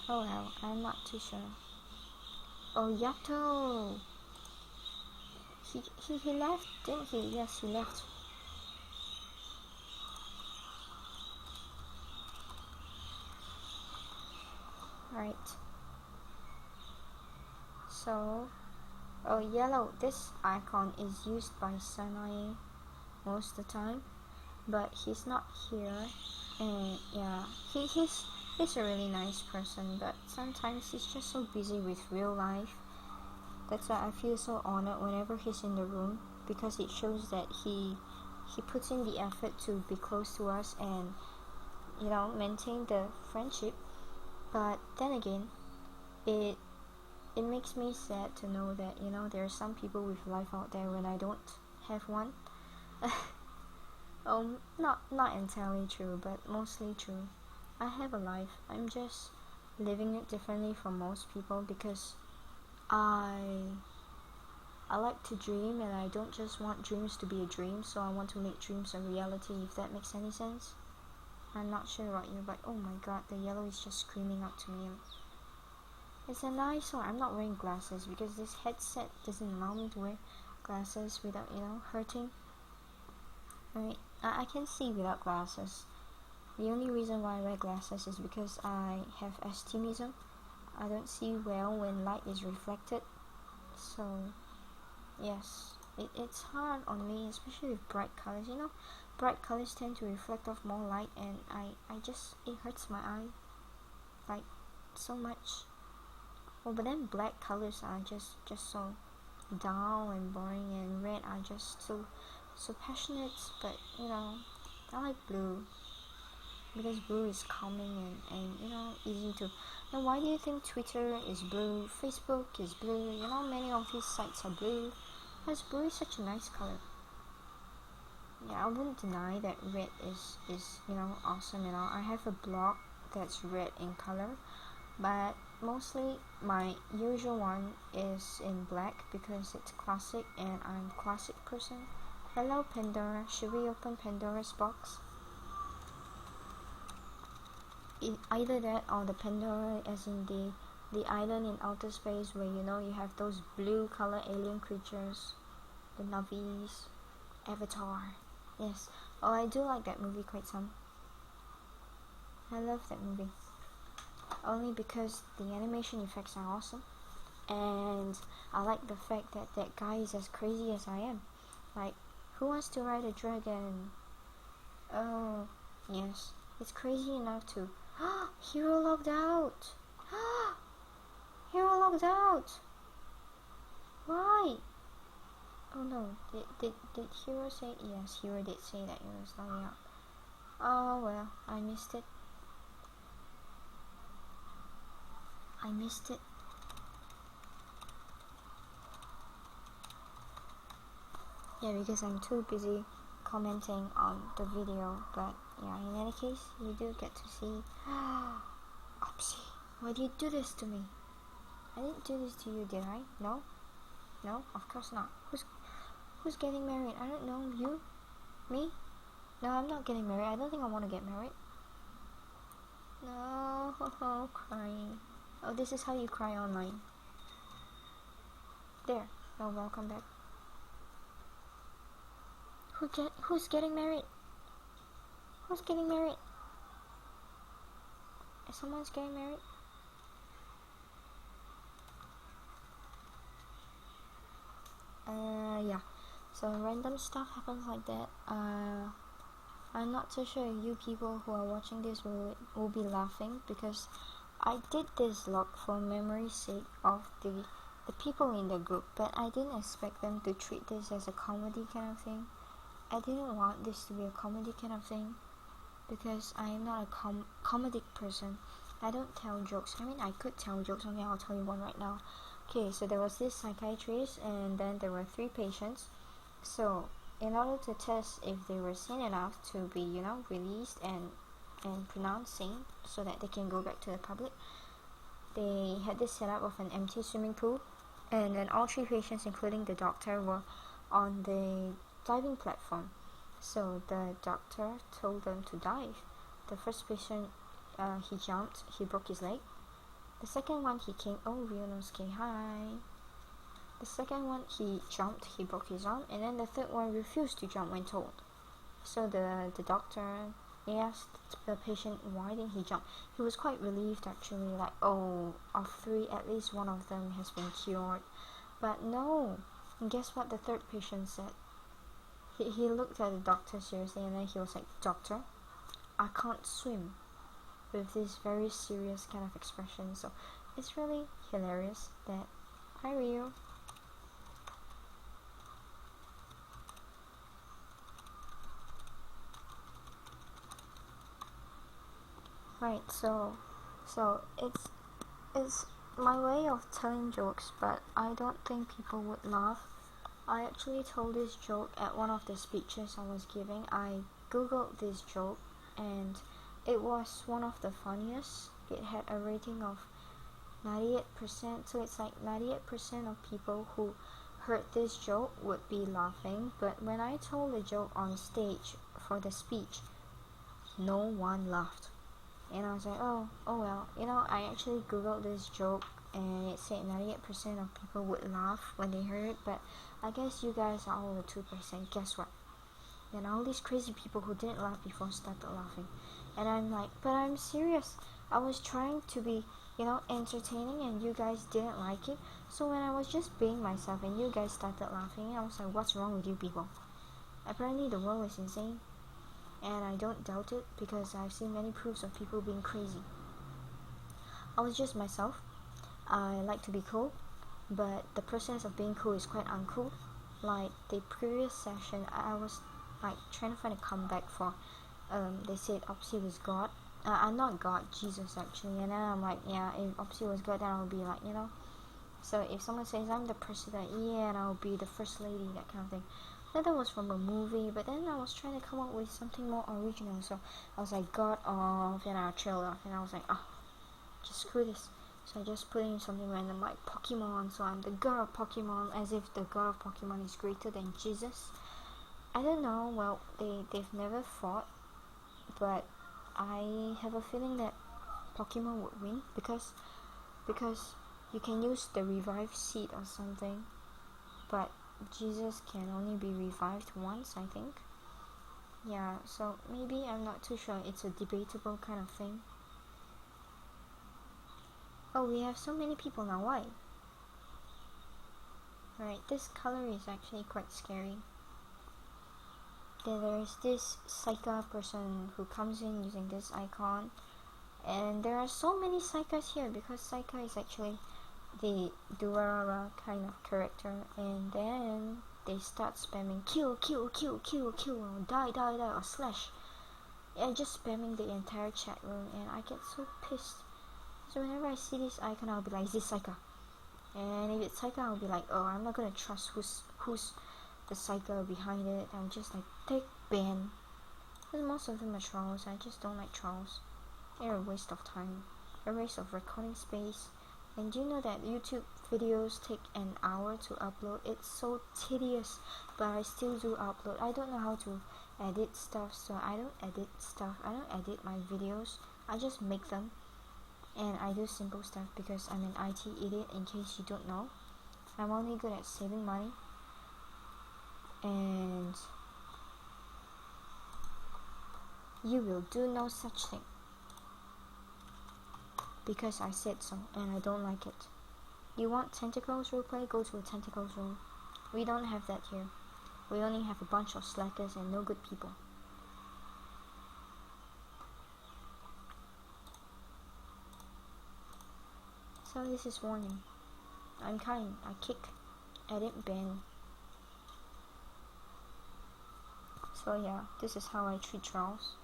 Oh well, I'm not too sure. Oh, Yato! He left, didn't he? Yes, he left. Right. So, oh, yellow. This icon is used by Sanai most of the time, but he's not here. And yeah, he's a really nice person, but sometimes he's just so busy with real life. That's why I feel so honored whenever he's in the room, because it shows that he puts in the effort to be close to us and maintain the friendship. But then again, it makes me sad to know that there are some people with life out there when I don't have one. Not entirely true, but mostly true. I have a life. I'm just living it differently from most people because I like to dream, and I don't just want dreams to be a dream, so I want to make dreams a reality, if that makes any sense. I'm not sure about you, but oh my god, the yellow is just screaming out to me. It's a nice one. I'm not wearing glasses because this headset doesn't allow me to wear glasses without, hurting. Right? I can see without glasses. The only reason why I wear glasses is because I have astigmatism. I don't see well when light is reflected. So, yes, it's hard on me, especially with bright colors. Bright colors tend to reflect off more light, and it hurts my eye, like, so much. Well, but then black colors are just so dull and boring, and red are just so passionate. But I like blue. because blue is calming and easy to. And why do you think Twitter is blue, Facebook is blue, many of these sites are blue? Because blue is such a nice color. Yeah, I wouldn't deny that red is awesome. I have a blog that's red in color, but mostly my usual one is in black because it's classic and I'm a classic person. Hello Pandora, should we open Pandora's box? Either that or the Pandora as in the island in outer space where you have those blue color alien creatures, the Navis, Avatar. Yes. Oh, I do like that movie quite some. I love that movie. Only because the animation effects are awesome. And I like the fact that that guy is as crazy as I am. Like, who wants to ride a dragon? Oh, yes. It's crazy enough to... Hero logged out! Hero logged out! Why? Oh no, did Hero say? Yes, Hero did say that he was logging out. Oh well, I missed it. Yeah, because I'm too busy commenting on the video, but yeah, in any case, you do get to see. Oopsie, why did you do this to me? I didn't do this to you, did I? No? No, of course not. Who's getting married? I don't know. You? Me? No, I'm not getting married. I don't think I want to get married. No, crying. Oh, this is how you cry online. There. Oh, welcome back. Who's getting married? Who's getting married? Is someone's getting married? Yeah. So random stuff happens like that. I'm not so sure you people who are watching this will be laughing because I did this log for memory's sake of the people in the group, but I didn't expect them to treat this as a comedy kind of thing. I didn't want this to be a comedy kind of thing because I am not a comedic person. I don't tell jokes. I mean, I could tell jokes, only I'll tell you one right now. Okay, so there was this psychiatrist and then there were 3 patients. So in order to test if they were sane enough to be, released and pronounced sane so that they can go back to the public, they had this setup of an empty swimming pool, and then all 3 patients, including the doctor, were on the diving platform. So the doctor told them to dive. The first patient, he jumped, he broke his leg. The second one, he came, oh, Ryonosuke, hi. The second one, he jumped, he broke his arm, and then the third one refused to jump when told. So the doctor asked the patient why didn't he jump. He was quite relieved actually, like, oh, of 3, at least one of them has been cured. But no, and guess what the third patient said? He looked at the doctor seriously and then he was like, Doctor, I can't swim, with this very serious kind of expression. So it's really hilarious that, hi Rio. Right, so it's my way of telling jokes, but I don't think people would laugh. I actually told this joke at one of the speeches I was giving. I googled this joke and it was one of the funniest. It had a rating of 98%, so it's like 98% of people who heard this joke would be laughing. But when I told the joke on stage for the speech, no one laughed. And I was like, oh well, I actually googled this joke and it said 98% of people would laugh when they heard it, but I guess you guys are all the 2%. Guess what? Then all these crazy people who didn't laugh before started laughing. And I'm like, but I'm serious. I was trying to be, entertaining and you guys didn't like it. So when I was just being myself and you guys started laughing, I was like, what's wrong with you people? Apparently the world is insane. And I don't doubt it because I've seen many proofs of people being crazy. I was just myself. I like to be cool, but the process of being cool is quite uncool. Like the previous session, I was like trying to find a comeback for they said Opsy was God. I'm not God, Jesus actually. And then I'm like, yeah, if Opsy was God, then I'll be like, So if someone says I'm the president, yeah, and I'll be the first lady, that kind of thing. Then that was from a movie, but then I was trying to come up with something more original. So I was like, God off, and I trailed off, and I was like, just screw this. So I just put in something random like Pokemon. So I'm the god of Pokemon, as if the god of Pokemon is greater than Jesus. I don't know. Well, they've never fought, but I have a feeling that Pokemon would win because you can use the revive seed or something, but Jesus can only be revived once, I think. Yeah, so maybe, I'm not too sure. It's a debatable kind of thing. Oh, we have so many people now. Why? Right, this color is actually quite scary. There's this Psycha person who comes in using this icon, and there are so many Psychas here because Psycha is actually the Drrrchat kind of character, and then they start spamming kill, or die, or slash. Yeah, just spamming the entire chat room, and I get so pissed. So whenever I see this icon, I'll be like, is this Psycha? And if it's Psycha, I'll be like, oh, I'm not gonna trust who's the Psycha behind it. I'm just like, take ban. Because most of them are trolls. I just don't like trolls. They're a waste of time, a waste of recording space. And do you know that YouTube videos take an hour to upload? It's so tedious, but I still do upload. I don't know how to edit stuff, so I don't edit stuff. I don't edit my videos. I just make them. And I do simple stuff because I'm an IT idiot, in case you don't know. I'm only good at saving money. And you will do no such thing. Because I said so, and I don't like it. You want Tentacles roleplay? Go to a Tentacles room. We don't have that here. We only have a bunch of slackers and no good people. So this is warning. I'm kind. I kick, edit, ban. So yeah, this is how I treat trolls.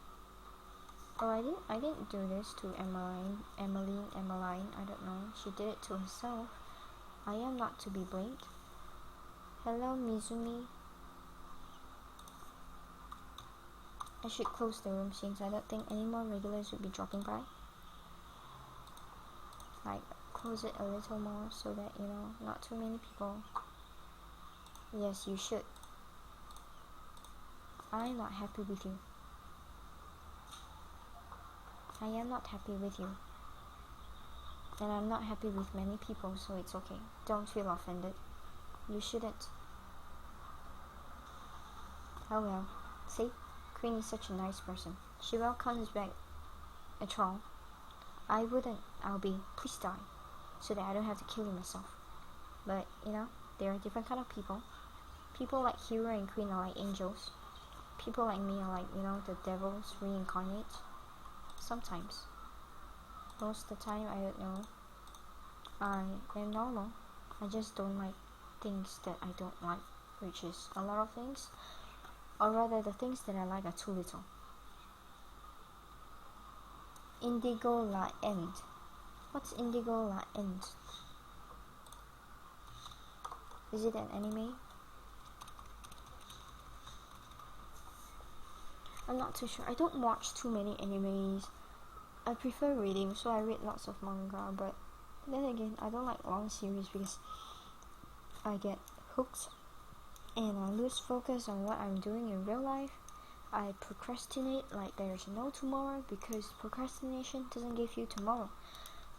Oh, I didn't do this to Emmeline, I don't know. She did it to herself. I am not to be blamed. Hello, Mizumi. I should close the room since I don't think any more regulars would be dropping by. Like, close it a little more so that, not too many people. Yes, you should. I'm not happy with you. I am not happy with you. And I'm not happy with many people, so it's okay. Don't feel offended. You shouldn't. Oh well. See? Queen is such a nice person. She welcomes back a troll. I wouldn't. I'll be, please die. So that I don't have to kill you myself. But, there are different kind of people. People like Hero and Queen are like angels. People like me are like, the devils reincarnate. Sometimes. Most of the time, I don't know. I am normal. I just don't like things that I don't like, which is a lot of things. Or rather, the things that I like are too little. Indigo La End. What's Indigo La End? Is it an anime? I'm not too sure. I don't watch too many animes. I prefer reading, so I read lots of manga, but then again, I don't like long series because I get hooked and I lose focus on what I'm doing in real life. I procrastinate like there's no tomorrow because procrastination doesn't give you tomorrow.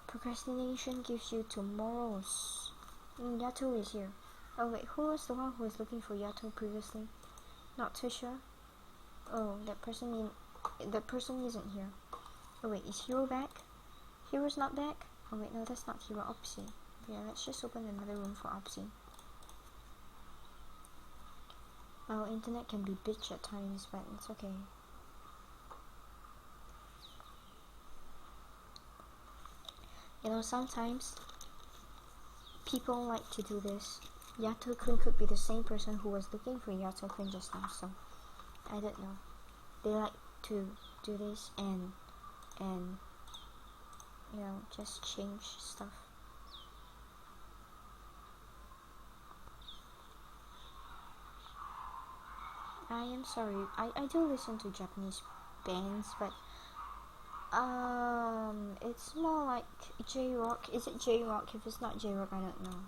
Procrastination gives you tomorrows. Yato is here. Oh wait, who was the one who was looking for Yato previously? Not too sure. Oh, that person isn't here. Oh wait, is Hero back? Hero's not back? Oh wait, no, that's not Hero. Opsy. Yeah, let's just open another room for Opsy. Our internet can be bitch at times, but it's okay. Sometimes people like to do this. Yato-kun could be the same person who was looking for Yato-kun just now, so I don't know. to do this and you know, just change stuff. I am sorry, I do listen to Japanese bands, but it's more like J-rock. Is it J-rock? If it's not J-rock, I don't know.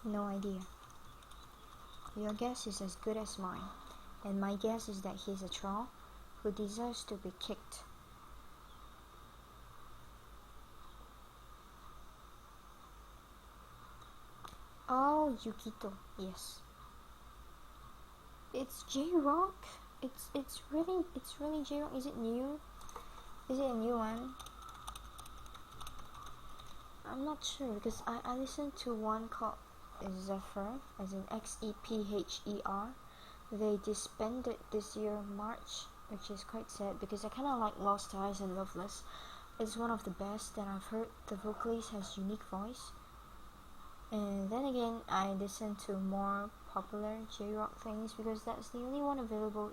No idea. Your guess is as good as mine, and my guess is that he's a troll who deserves to be kicked. Oh, Yukito, yes. It's J-rock. It's really J-rock. Is it new? Is it a new one? I'm not sure because I listened to one called Zephyr, as in Xepher. They disbanded this year March, which is quite sad because I kind of like Lost Eyes and Loveless. It's one of the best that I've heard. The vocalist has unique voice. And then again, I listen to more popular J-rock things because that's the only one available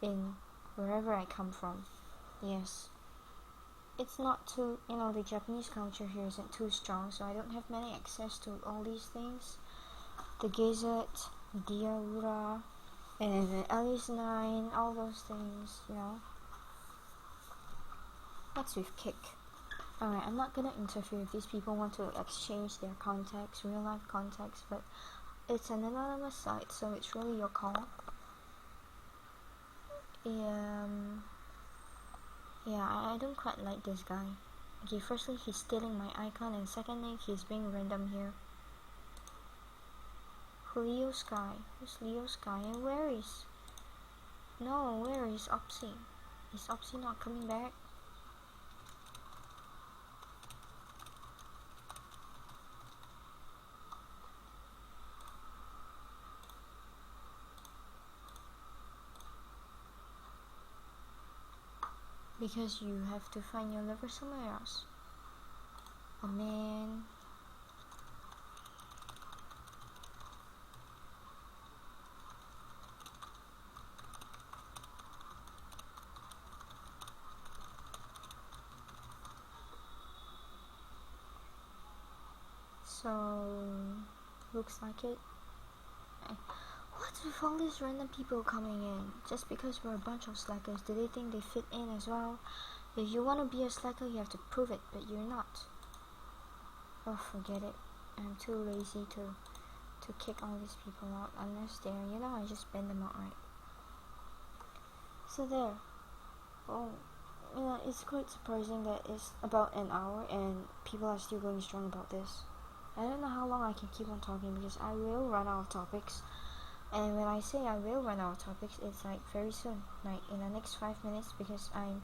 in wherever I come from. Yes. It's not too, you know, the Japanese culture here isn't too strong, so I don't have many access to all these things. The Gazette, Diaura, and Alice 9, all those things, you know. What's with Kick? Alright, I'm not gonna interfere if these people want to exchange their contacts, real life contacts, but it's an anonymous site, so it's really your call. Yeah, I don't quite like this guy. Okay, firstly, he's stealing my icon, and secondly, he's being random here. Leo Sky? Who's Leo Sky, and where is... No, where is Opsy? Is Opsy not coming back? Because you have to find your lover somewhere else. Oh man. So, looks like it. What's with all these random people coming in? Just because we're a bunch of slackers, do they think they fit in as well? If you want to be a slacker, you have to prove it, but you're not. Oh, forget it. I'm too lazy to kick all these people out unless they're, you know, I just bend them out right. So there. Oh, you know, it's quite surprising that it's about an hour and people are still going strong about this. I don't know how long I can keep on talking because I will run out of topics. And when I say I will run out of topics, it's like very soon, like in the next 5 minutes, because I'm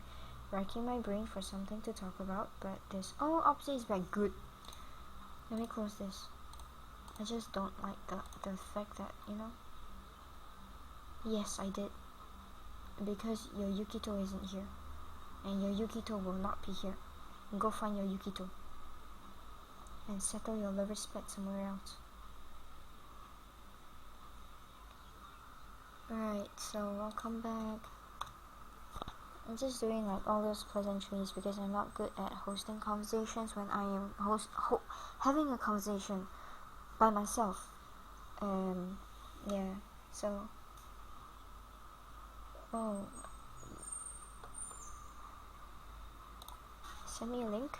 racking my brain for something to talk about. But this, oh, Opsy is back, good. Let me close this. I just don't like the fact that, you know. Yes, I did. Because your Yukito isn't here. And your Yukito will not be here. Go find your Yukito. And settle your lover split somewhere else. Alright, so I'll come back. I'm just doing like all those pleasantries because I'm not good at hosting conversations when I am having a conversation by myself. Yeah, so... Oh. Send me a link.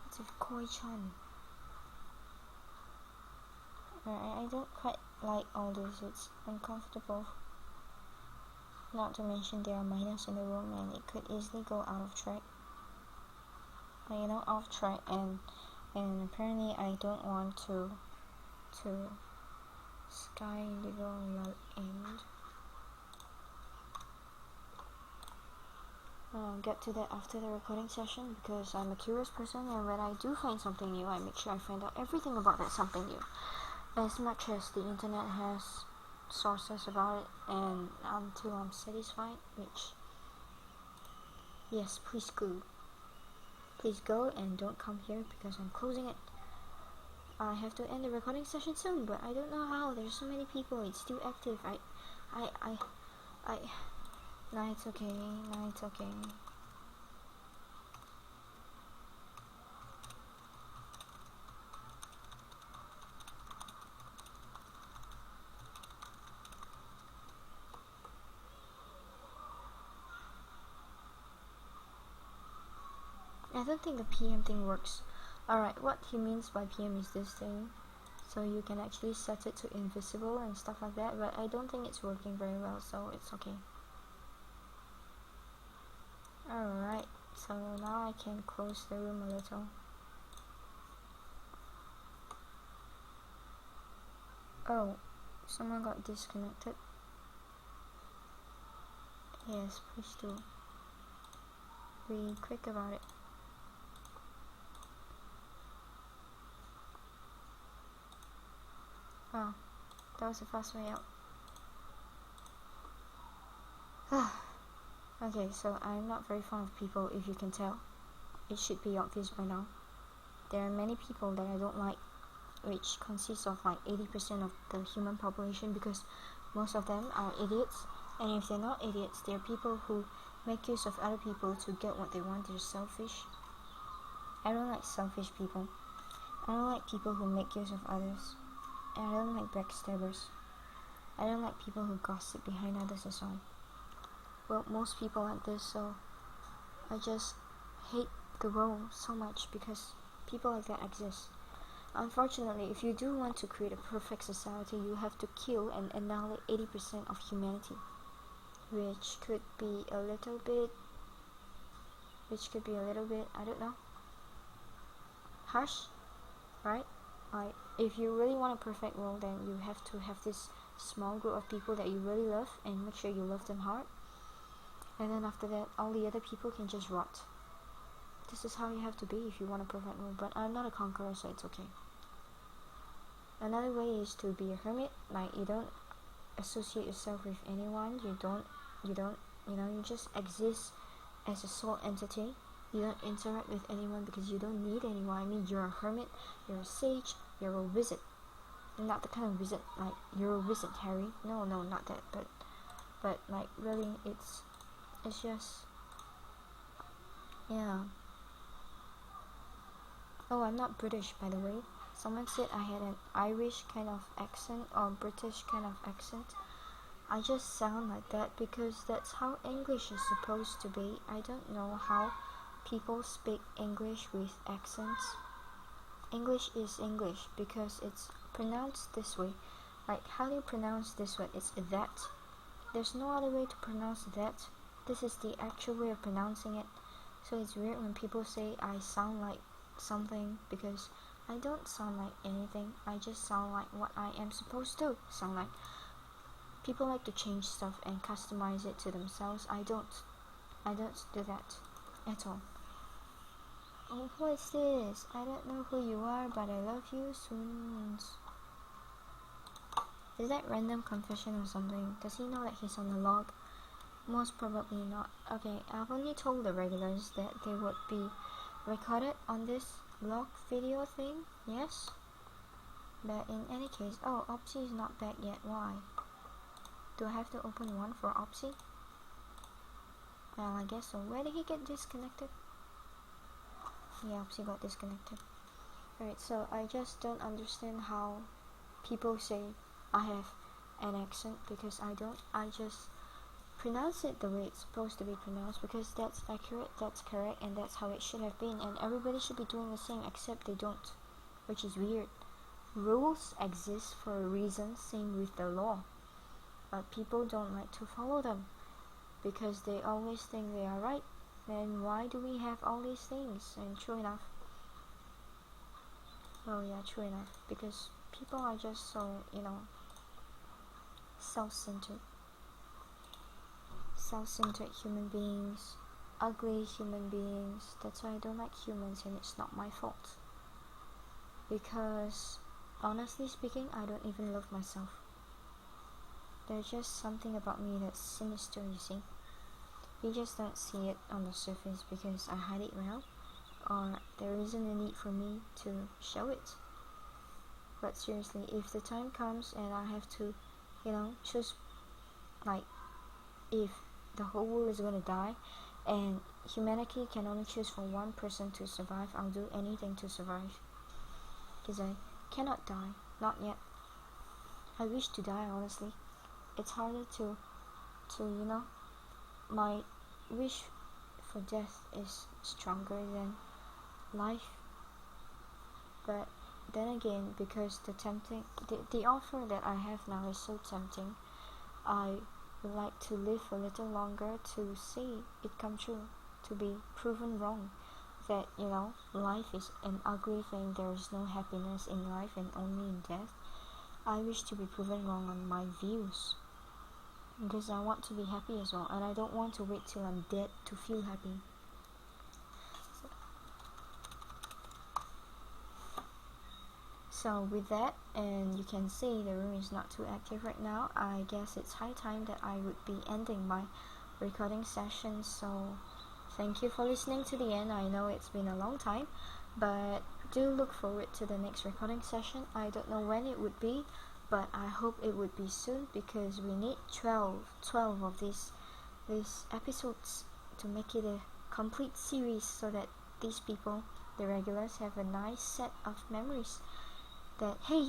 What's with Koi-chan? I don't quite like all this, it's uncomfortable. Not to mention there are minors in the room and it could easily go out of track. You know, off track, and apparently I don't want to sky little your end. I'll get to that after the recording session because I'm a curious person, and when I do find something new, I make sure I find out everything about that something new. As much as the internet has sources about it, and until I'm satisfied, which, yes, please go. Please go and don't come here because I'm closing it. I have to end the recording session soon, but I don't know how. There's so many people. It's still active. No, it's okay. No, it's okay. I don't think the PM thing works. Alright, what he means by PM is this thing. So you can actually set it to invisible and stuff like that, but I don't think it's working very well, so it's okay. Alright, so now I can close the room a little. Oh, someone got disconnected. Yes, please do. Be quick about it. Oh, that was a fast way out. Okay, so I'm not very fond of people, if you can tell. It should be obvious by now. There are many people that I don't like, which consists of like 80% of the human population, because most of them are idiots. And if they're not idiots, they're people who make use of other people to get what they want. They're selfish. I don't like selfish people. I don't like people who make use of others. And I don't like backstabbers. I don't like people who gossip behind others as well. Well, most people like this, so I just hate the world so much because people like that exist. Unfortunately, if you do want to create a perfect society, you have to kill and annihilate 80% of humanity, which could be a little bit, I don't know, harsh, right? Like, if you really want a perfect world, then you have to have this small group of people that you really love and make sure you love them hard. And then after that, all the other people can just rot. This is how you have to be if you want a perfect world. But I'm not a conqueror, so it's okay. Another way is to be a hermit. Like, you don't associate yourself with anyone. You just exist as a sole entity. You don't interact with anyone because you don't need anyone. I mean, you're a hermit, you're a sage, you're a wizard. Not the kind of wizard, like, you're a wizard, Harry. No, not that. But like, really, it's just, yeah. Oh, I'm not British, by the way. Someone said I had an Irish kind of accent or British kind of accent. I just sound like that because that's how English is supposed to be. I don't know how people speak English with accents. English is English because it's pronounced this way. Like, how do you pronounce this word? It's that. There's no other way to pronounce that. This is the actual way of pronouncing it. So it's weird when people say I sound like something, because I don't sound like anything. I just sound like what I am supposed to sound like. People like to change stuff and customize it to themselves. I don't do that at all. Oh, what is this? I don't know who you are, but I love you soon. Is that random confession or something? Does he know that he's on the log? Most probably not. Okay, I've only told the regulars that they would be recorded on this log video thing, yes? But in any case, oh, Opsy is not back yet. Why? Do I have to open one for Opsy? Well, I guess so. Where did he get disconnected? Yeah, Opsy got disconnected. Alright, so I just don't understand how people say I have an accent, because I don't. I just pronounce it the way it's supposed to be pronounced, because that's accurate, that's correct, and that's how it should have been, and everybody should be doing the same, except they don't, which is weird. Rules exist for a reason, same with the law, but people don't like to follow them because they always think they are right. Then why do we have all these things? And true enough, well, yeah, true enough, because people are just so, self-centered human beings, ugly human beings. That's why I don't like humans, and it's not my fault, because honestly speaking, I don't even love myself. There's just something about me that's sinister, you see. You just don't see it on the surface because I hide it well. or there isn't a need for me to show it. But seriously, if the time comes and I have to, choose, like, if the whole world is gonna die and humanity can only choose for one person to survive, I'll do anything to survive. Because I cannot die, not yet. I wish to die, honestly. It's harder to my wish for death is stronger than life. But then again, because the offer that I have now is so tempting, I would like to live a little longer to see it come true, to be proven wrong, that life is an ugly thing, there is no happiness in life and only in death. I wish to be proven wrong on my views, because I want to be happy as well, and I don't want to wait till I'm dead to feel happy. So with that, and you can see the room is not too active right now, I guess it's high time that I would be ending my recording session. So thank you for listening to the end. I know it's been a long time, but do look forward to the next recording session. I don't know when it would be, but I hope it would be soon, because we need 12 of these episodes to make it a complete series, so that these people, the regulars, have a nice set of memories that, hey,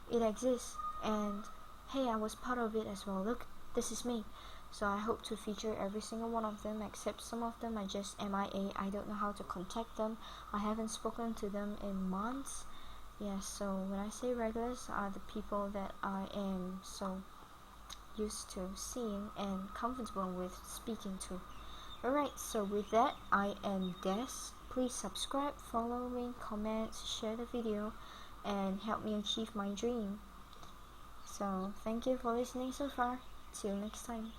it exists, and hey, I was part of it as well. Look, this is me. So I hope to feature every single one of them, except some of them are just MIA. I don't know how to contact them. I haven't spoken to them in months. Yeah, so when I say regulars, are the people that I am so used to seeing and comfortable with speaking to. Alright, so with that, I am Des. Please subscribe, follow me, comment, share the video, and help me achieve my dream. So thank you for listening so far. Till next time.